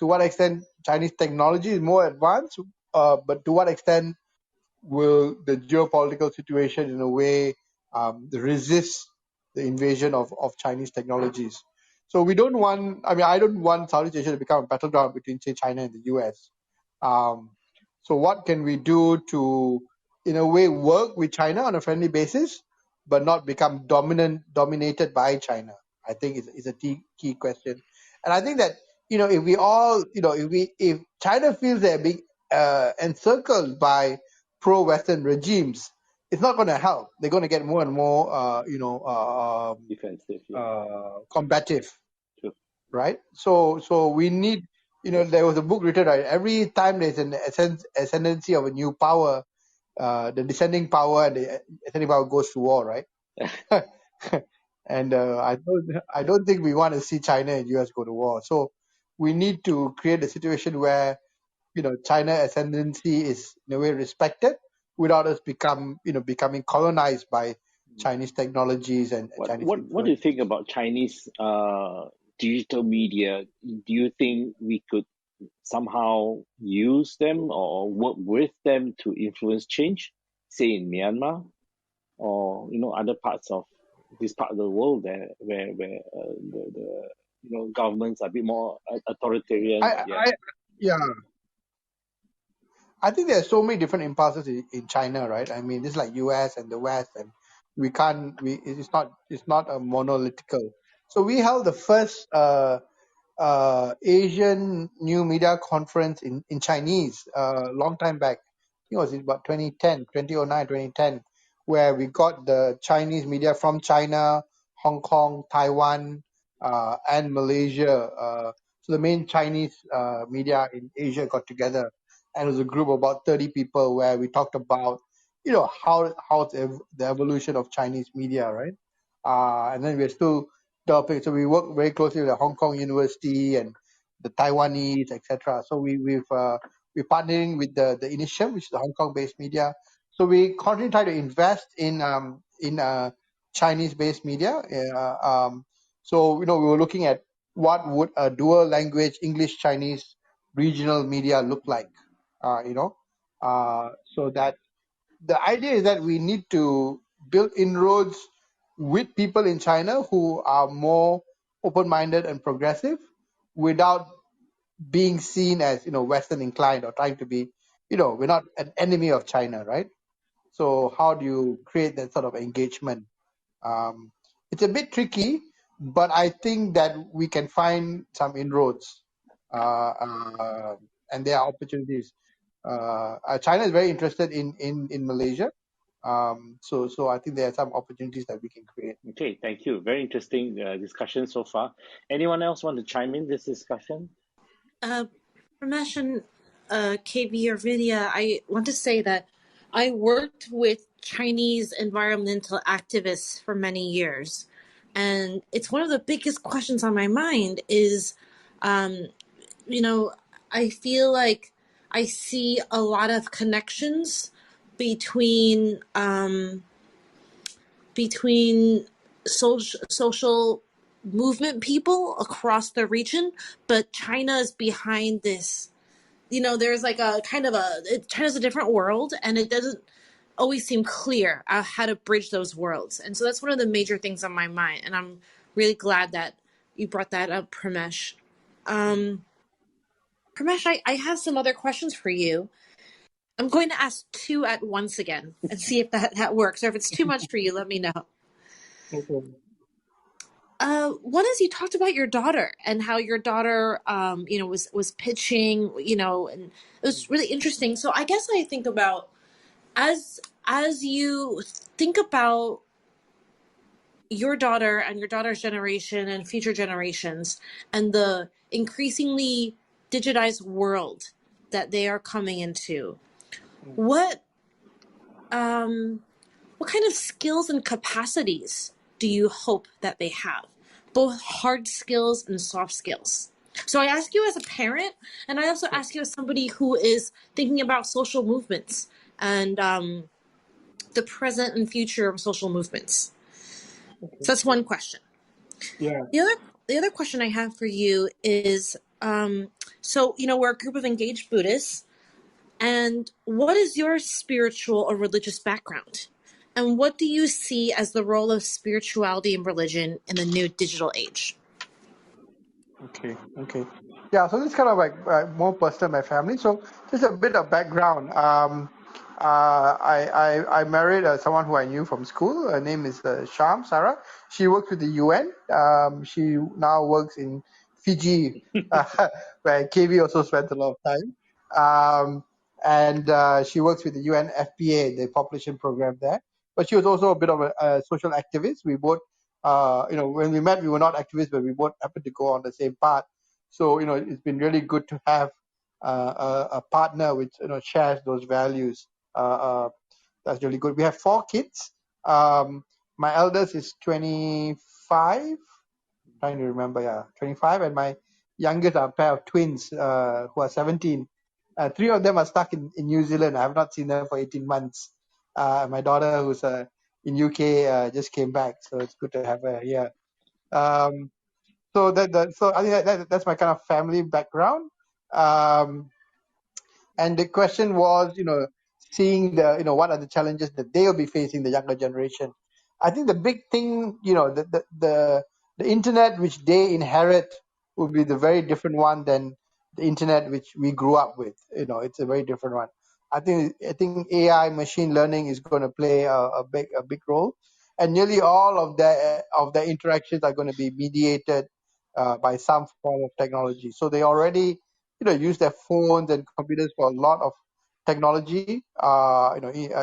what extent Chinese technology is more advanced, but to what extent will the geopolitical situation in a way resist invasion of Chinese technologies. So we don't want, I don't want Southeast Asia to become a battleground between, say, China and the US. So what can we do to, in a way, work with China on a friendly basis, but not become dominated by China? I think is a key question. And I think that, if we all, if China feels they're being encircled by pro-Western regimes, it's not going to help. They're going to get more and more, defensive. combative, True. right? So we need, there was a book written, right? Every time there's an ascendancy of a new power, the descending power and the ascending power goes to war, right? And I don't think we want to see China and US go to war. So we need to create a situation where, China ascendancy is in a way respected without us becoming colonized by Chinese technologies and Chinese What do you influence. think about Chinese digital media? Do you think we could somehow use them or work with them to influence change, say in Myanmar or other parts of this part of the world where the governments are a bit more authoritarian? I think there are so many different impulses in China, right? I mean, just like US and the West, and it's not a monolithical. So we held the first Asian New Media Conference in Chinese a long time back. I think it was in about 2009, 2010, where we got the Chinese media from China, Hong Kong, Taiwan, and Malaysia. So the main Chinese media in Asia got together, and it was a group of about 30 people where we talked about, how the evolution of Chinese media, right? And then we're still developing. So we work very closely with the Hong Kong University and the Taiwanese, etc. So we're partnering with the INEB, which is the Hong Kong-based media. So we constantly try to invest in Chinese-based media. So we were looking at what would a dual language English-Chinese regional media look like. So that the idea is that we need to build inroads with people in China who are more open-minded and progressive without being seen as, Western inclined or trying to be, we're not an enemy of China, right? So how do you create that sort of engagement? It's a bit tricky, but I think that we can find some inroads, and there are opportunities. China is very interested in Malaysia. So I think there are some opportunities that we can create. Okay, thank you. Very interesting discussion so far. Anyone else want to chime in this discussion? Pramesh and KB or Vidya, I want to say that I worked with Chinese environmental activists for many years. And it's one of the biggest questions on my mind is, I feel like I see a lot of connections between social movement people across the region, but China is behind this. There's like a kind of China's a different world, and it doesn't always seem clear how to bridge those worlds. And so that's one of the major things on my mind, and I'm really glad that you brought that up, Pramesh. Pramesh, I have some other questions for you. I'm going to ask two at once again and see if that works, or if it's too much for you, let me know. Okay. One is you talked about your daughter and how your daughter, was pitching, and it was really interesting. So I guess I think about as you think about your daughter and your daughter's generation and future generations and the increasingly digitized world that they are coming into, what kind of skills and capacities do you hope that they have, both hard skills and soft skills? So I ask you as a parent, and I also ask you as somebody who is thinking about social movements and the present and future of social movements. Okay. So that's one question. Yeah. The other question I have for you is, so we're a group of engaged Buddhists, and what is your spiritual or religious background? And what do you see as the role of spirituality and religion in the new digital age? Okay. Yeah, so this is kind of like more personal, my family. So just a bit of background. I married someone who I knew from school. Her name is Sham Sarah. She works with the UN. She now works in Fiji, where KV also spends a lot of time. And she works with the UN FPA, the population program there. But she was also a bit of a social activist. We both when we met, we were not activists, but we both happened to go on the same path. So, it's been really good to have a partner which, shares those values. That's really good. We have 4 kids. My eldest is 25, trying to remember, 25, and my youngest are a pair of twins who are 17. 3 of them are stuck in New Zealand. I have not seen them for 18 months. My daughter, who's in UK, just came back, so it's good to have her here. So so I think that's my kind of family background. And the question was, seeing what are the challenges that they will be facing, the younger generation. I think the big thing, the internet which they inherit will be the very different one than the internet which we grew up with. It's a very different one. I think AI, machine learning is going to play a big role, and nearly all of their interactions are going to be mediated by some form of technology. So they already use their phones and computers for a lot of technology,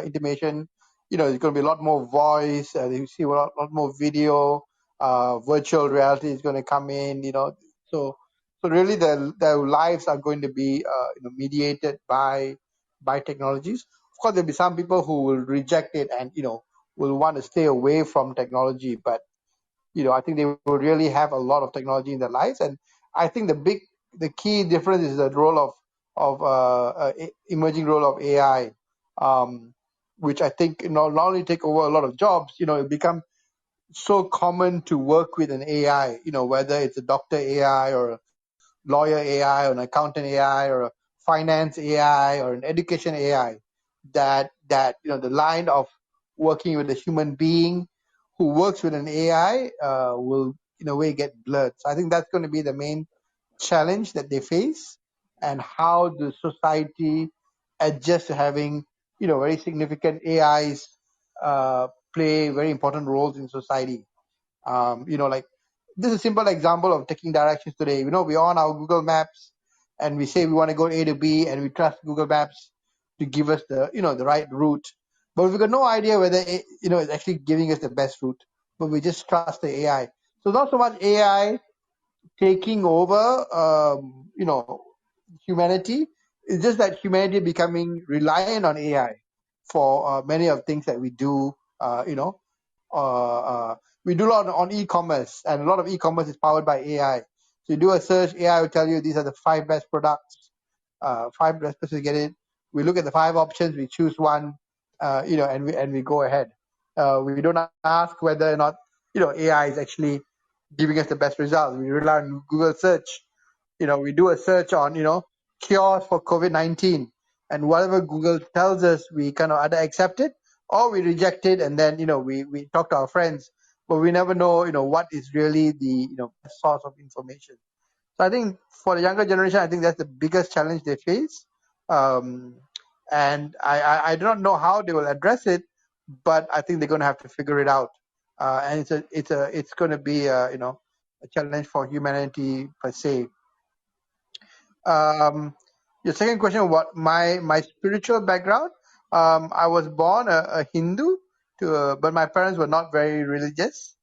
intimation. There's going to be a lot more voice. You see a lot more video. Virtual reality is going to come in. So really, their lives are going to be mediated by technologies. Of course, there'll be some people who will reject it and will want to stay away from technology, but I think they will really have a lot of technology in their lives. And I think the key difference is the role of emerging role of AI, which I think not only take over a lot of jobs, it become so common to work with an AI, whether it's a doctor AI or a lawyer AI or an accountant AI or a finance AI or an education AI, that the line of working with a human being who works with an AI will in a way get blurred. So I think that's going to be the main challenge that they face, and how the society adjusts to having very significant AIs play very important roles in society. Like this is a simple example of taking directions today. We're on our Google Maps and we say we want to go A to B, and we trust Google Maps to give us the the right route. But we've got no idea whether it's actually giving us the best route. But we just trust the AI. So not so much AI taking over, humanity. It's just that humanity becoming reliant on AI for many of things that we do. We do a lot on e-commerce, and a lot of e-commerce is powered by AI. So you do a search, AI will tell you these are the 5 best products, 5 best places to get it. We look at the 5 options, we choose one, and we go ahead. We don't ask whether or not AI is actually giving us the best results. We rely on Google search. We do a search on cures for COVID-19, and whatever Google tells us, we kind of either accept it or we reject it, and then we talk to our friends, but we never know what is really the source of information. So I think for the younger generation, I think that's the biggest challenge they face, and I do not know how they will address it, but I think they're going to have to figure it out, and it's going to be a challenge for humanity per se. Your second question, what my spiritual background? I was born a Hindu, but my parents were not very religious.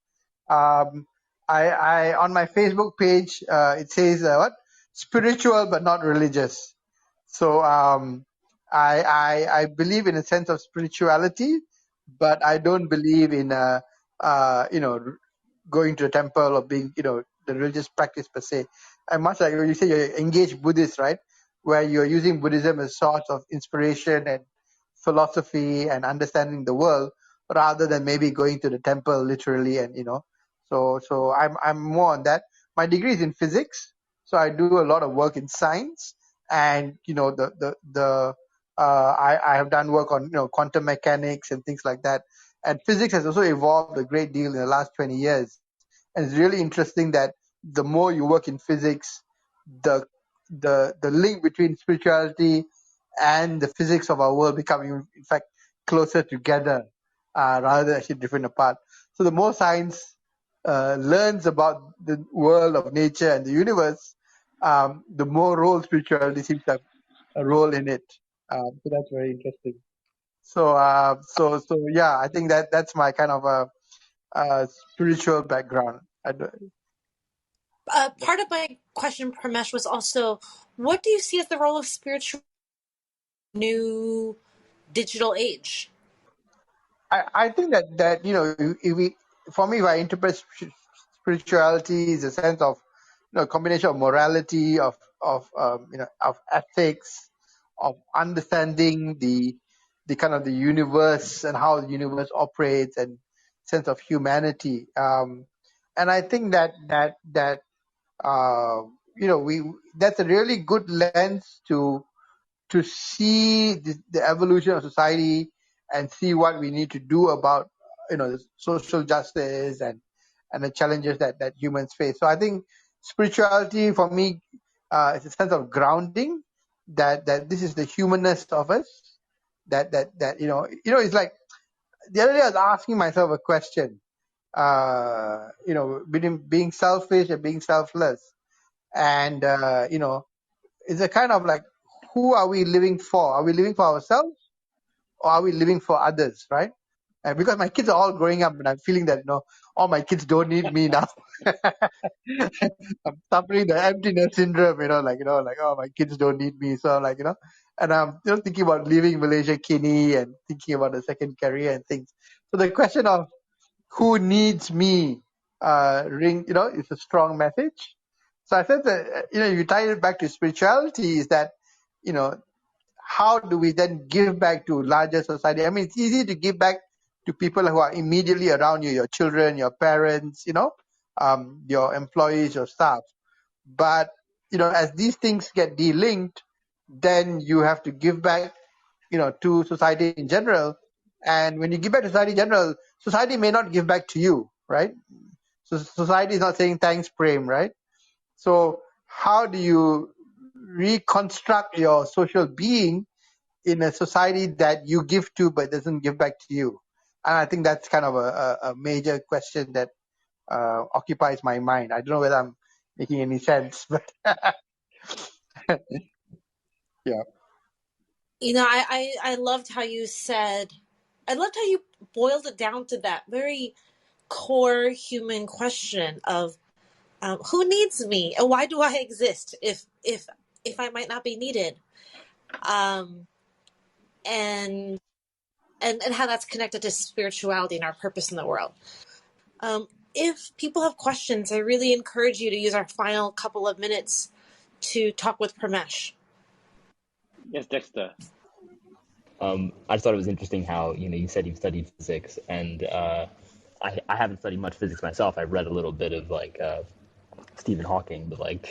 I on my Facebook page, it says what spiritual but not religious. So I believe in a sense of spirituality, but I don't believe in going to a temple or being the religious practice per se. And much like when you say you're engaged Buddhist, right, where you're using Buddhism as a source of inspiration and philosophy and understanding the world, rather than maybe going to the temple literally, and so I'm more on that. My degree is in physics, so I do a lot of work in science, and I have done work on quantum mechanics and things like that. And physics has also evolved a great deal in the last 20 years. And it's really interesting that the more you work in physics, the the link between spirituality and the physics of our world become, in fact, closer together rather than actually different apart. So the more science learns about the world of nature and the universe, the more role spirituality seems to have a role in it. So that's very interesting. So yeah, I think that's my kind of spiritual background. Part of my question, Pramesh, was also, what do you see as the role of spiritual new digital age? I think that if we, for me, if I interpret spirituality is a sense of combination of morality, of ethics, of understanding the kind of the universe and how the universe operates, and sense of humanity. And I think that we that's a really good lens to see the evolution of society and see what we need to do about the social justice and the challenges that humans face. So I think spirituality for me is a sense of grounding that this is the humanness of us. That it's like the other day I was asking myself a question. Between being selfish and being selfless, and it's a kind of like, who are we living for? Are we living for ourselves, or are we living for others, right? And because my kids are all growing up, and I'm feeling that all my kids don't need me now. I'm suffering the emptiness syndrome, like, oh, my kids don't need me. So and I'm thinking about leaving Malaysiakini and thinking about a second career and things. So the question of who needs me is a strong message. So I said that you tie it back to spirituality, is that how do we then give back to larger society? I mean, it's easy to give back to people who are immediately around you, your children, your parents, your employees, your staff. But as these things get de-linked, then you have to give back to society in general. And when you give back to society in general, society may not give back to you, right? So society is not saying thanks, Prem, right? So how do you reconstruct your social being in a society that you give to but doesn't give back to you? And I think that's kind of a major question that occupies my mind. I don't know whether I'm making any sense, but yeah. I loved how you said, I loved how you boiled it down to that very core human question of who needs me and why do I exist if I might not be needed, and how that's connected to spirituality and our purpose in the world. If people have questions, I really encourage you to use our final couple of minutes to talk with Pramesh. Yes, Dexter. I just thought it was interesting how you said you've studied physics, and I haven't studied much physics myself. I read a little bit of Stephen Hawking, but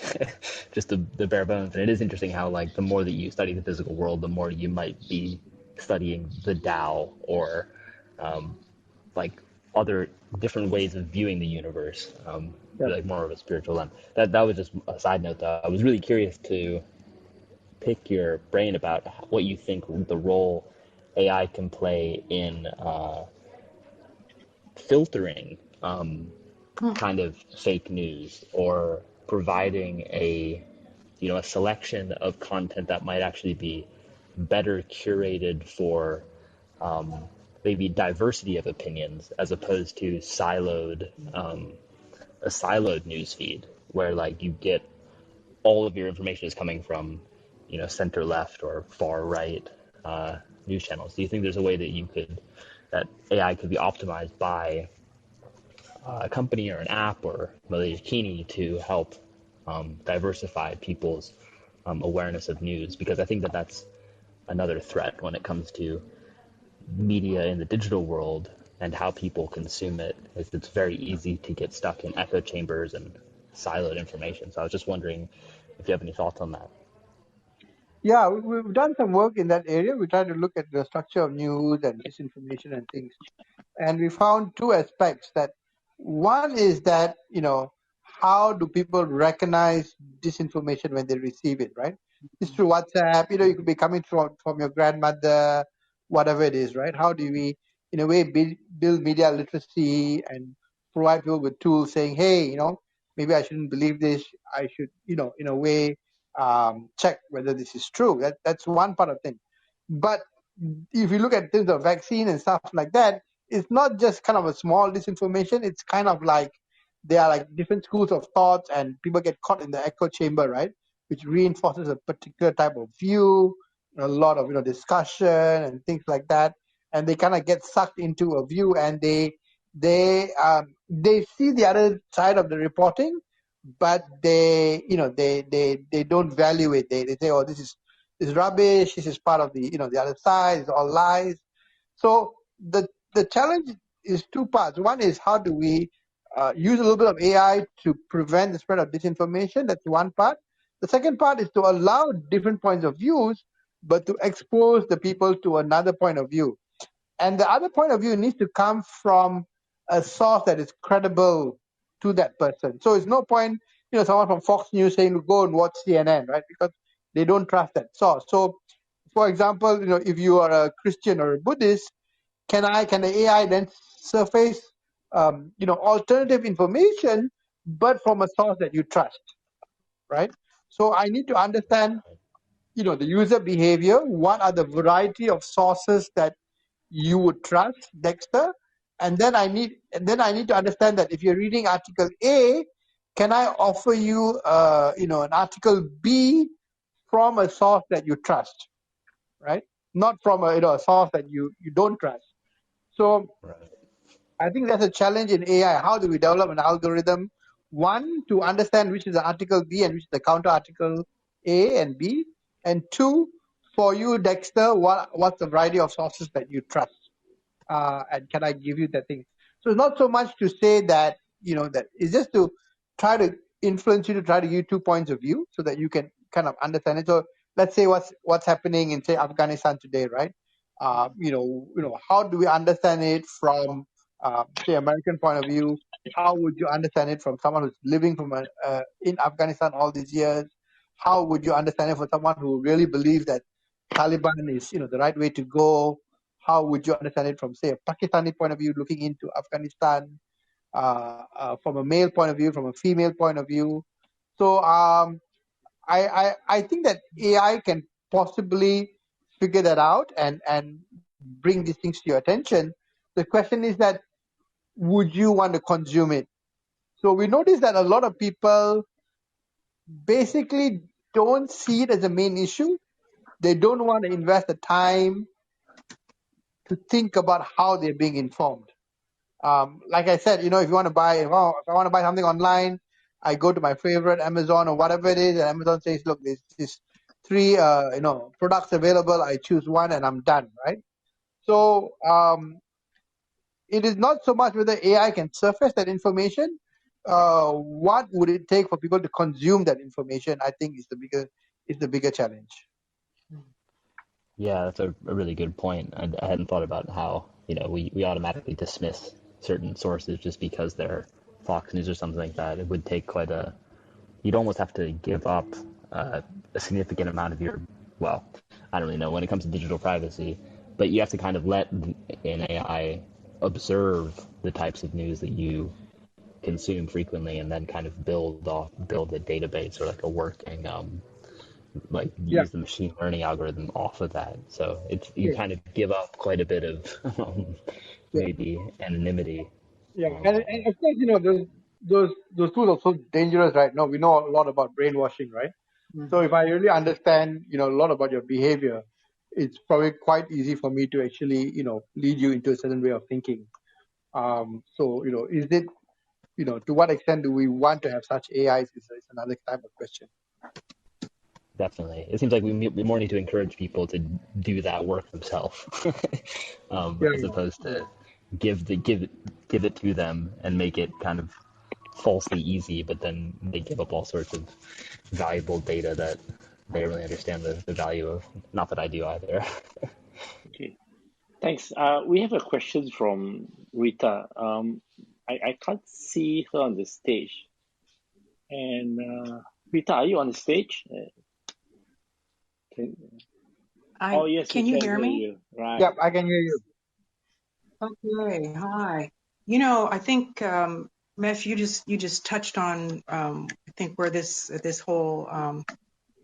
just the bare bones. And it is interesting how the more that you study the physical world, the more you might be studying the Tao or other different ways of viewing the universe, more of a spiritual lens. That was just a side note, though. I was really curious to pick your brain about what you think the role AI can play in filtering kind of fake news, or providing a selection of content that might actually be better curated for maybe diversity of opinions, as opposed to a siloed news feed where you get all of your information is coming from center left or far right news channels. Do you think there's a way that AI could be optimized by a company or an app or Malaysiakini to help diversify people's awareness of news? Because I think that's another threat when it comes to media in the digital world and how people consume it. It's very easy to get stuck in echo chambers and siloed information. So I was just wondering if you have any thoughts on that. Yeah, we've done some work in that area. We try to look at the structure of news and disinformation and things. and we found two aspects. That one is that, how do people recognize disinformation when they receive it, right? It's through WhatsApp. You could be coming from your grandmother, whatever it is, right? How do we, in a way, build media literacy and provide people with tools saying, hey, maybe I shouldn't believe this. I should, in a way, check whether this is true. That's one part of thing. But if you look at things of vaccine and stuff like that, it's not just kind of a small disinformation. It's kind of like there are like different schools of thoughts, and people get caught in the echo chamber, right? Which reinforces a particular type of view, a lot of discussion and things like that, and they kind of get sucked into a view, and they see the other side of the reporting, but they don't value it. They say, oh, this is rubbish. This is part of the other side. It's all lies. So the challenge is two parts. One is how do we use a little bit of AI to prevent the spread of disinformation. That's one part. The second part is to allow different points of views, but to expose the people to another point of view. And the other point of view needs to come from a source that is credible to that person. So it's no point, someone from Fox News saying, go and watch CNN, right? Because they don't trust that source. So, for example, if you are a Christian or a Buddhist, can the AI then surface, alternative information, but from a source that you trust, right? So I need to understand, the user behavior. What are the variety of sources that you would trust, Dexter? And then I need to understand that if you're reading article A, can I offer you, an article B from a source that you trust, right? Not from a source that you don't trust. So Right. I think that's a challenge in AI. How do we develop an algorithm? One, to understand which is the article B and which is the counter article A and B. And two, for you, Dexter, what's the variety of sources that you trust? And can I give you that thing? So it's not so much to say that, that it's just to try to influence you to try to give 2 points of view so that you can kind of understand it. So let's say what's happening in, say, Afghanistan today, right? How do we understand it from, say, American point of view? How would you understand it from someone who's living in Afghanistan all these years? How would you understand it for someone who really believes that Taliban is, the right way to go? How would you understand it from, say, a Pakistani point of view, looking into Afghanistan, from a male point of view, from a female point of view? So I think that AI can possibly figure that out and bring these things to your attention. The question is that, would you want to consume it? So we notice that a lot of people basically don't see it as a main issue. They don't want to invest the time to think about how they're being informed. Like I said, if you want to buy, if I want to buy something online, I go to my favorite Amazon or whatever it is, and Amazon says, look, there's 3, products available. I choose one and I'm done, right? So it is not so much whether AI can surface that information. What would it take for people to consume that information? I think is the bigger challenge. Yeah, that's a really good point. I hadn't thought about how, we automatically dismiss certain sources just because they're Fox News or something like that. It would take you'd almost have to give up a significant amount of well, I don't really know when it comes to digital privacy, but you have to kind of let an AI observe the types of news that you consume frequently and then kind of build a database or like a working Yeah. use the machine learning algorithm off of that. So you Yeah. kind of give up quite a bit of Yeah. maybe anonymity. Yeah, and of course, those tools are so dangerous right now. We know a lot about brainwashing, right? So if I really understand, a lot about your behavior, it's probably quite easy for me to actually, lead you into a certain way of thinking. So, is it, to what extent do we want to have such AIs is another type of question. Definitely. It seems like we more need to encourage people to do that work themselves, as opposed to give it to them and make it kind of falsely easy, but then they give up all sorts of valuable data that they don't really understand the value of. Not that I do either. Okay. Thanks. We have a question from Rita. I can't see her on the stage. And Rita, are you on the stage? Oh, yes, Can we you can hear hear me? you. Right. Yep, I can hear you. Okay, hi. You know, I think Mesh, you just touched on I think where this whole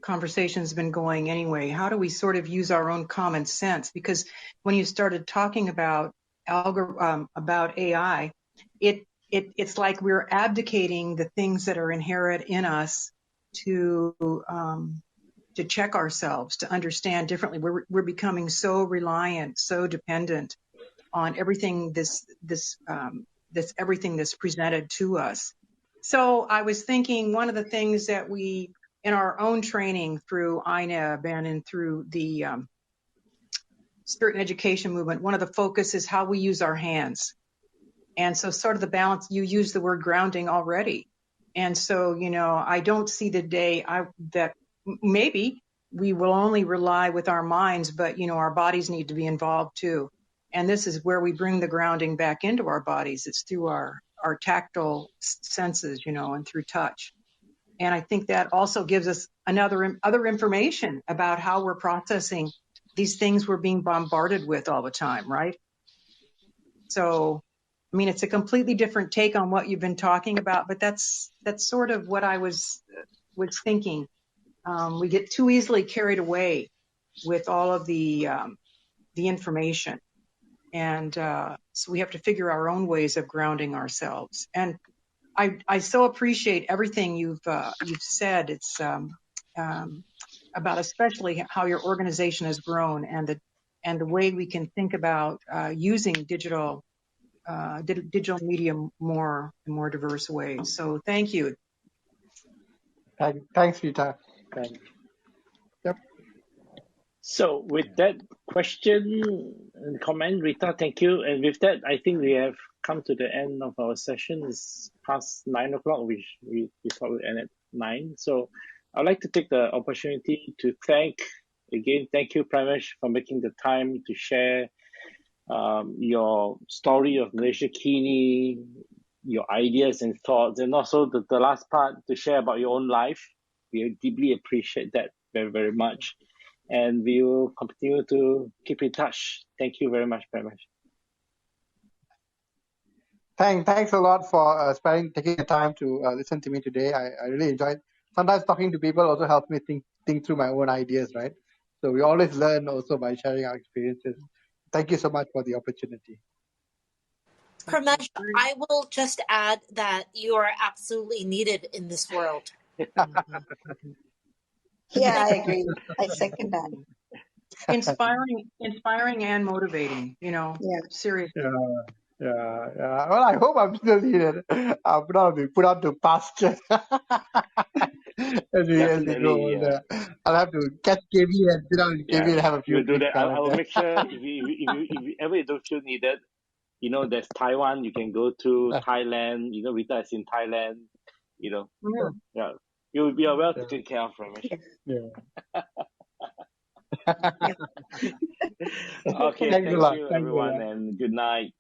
conversation's been going anyway. How do we sort of use our own common sense? Because when you started talking about about AI, it's like we're abdicating the things that are inherent in us to check ourselves, to understand differently. We're becoming so reliant, so dependent on everything this everything that's presented to us. So I was thinking one of the things that we in our own training through INEB and through the Spirit and Education movement, one of the focus is how we use our hands. And so sort of the balance, you use the word grounding already. And so, you know, I don't see the day that maybe we will only rely with our minds, but, you know, our bodies need to be involved too. And this is where we bring the grounding back into our bodies. It's through our tactile senses, you know, and through touch. And I think that also gives us other information about how we're processing these things we're being bombarded with all the time, right? So, I mean, it's a completely different take on what you've been talking about, but that's sort of what I was thinking. We get too easily carried away with all of the information, and so we have to figure our own ways of grounding ourselves. And I so appreciate everything you've said. It's about especially how your organization has grown and the way we can think about using digital media more in more diverse ways. So thank you. Thanks, Rita. Thanks. Yep. So with that question and comment, Rita, thank you. And with that, I think we have come to the end of our session. It's past 9 o'clock, which we thought we'd end at 9. So I'd like to take the opportunity to thank you, Pramesh, for making the time to share your story of Malaysiakini, your ideas and thoughts, and also the last part to share about your own life. We deeply appreciate that very, very much. And we will continue to keep in touch. Thank you very much, Pramesh. Thanks a lot for taking the time to listen to me today. I really enjoyed. Sometimes talking to people also helps me think through my own ideas, right? So we always learn also by sharing our experiences. Thank you so much for the opportunity. Pramesh, I will just add that you are absolutely needed in this world. Yeah, I agree. I second that. Inspiring and motivating, you know. Yeah. Seriously. Yeah. Well, I hope I'm still needed. I'll not be put out to pasture as we go on. I'll have to catch KB and sit down with KB and have a few. We'll do that. I'll make sure if you ever don't feel needed, you know, there's Taiwan. You can go to Thailand. You know, Rita is in Thailand. You know, yeah. You are well taken care of, Ramesh. Yeah. Okay, thank you, everyone, and good night.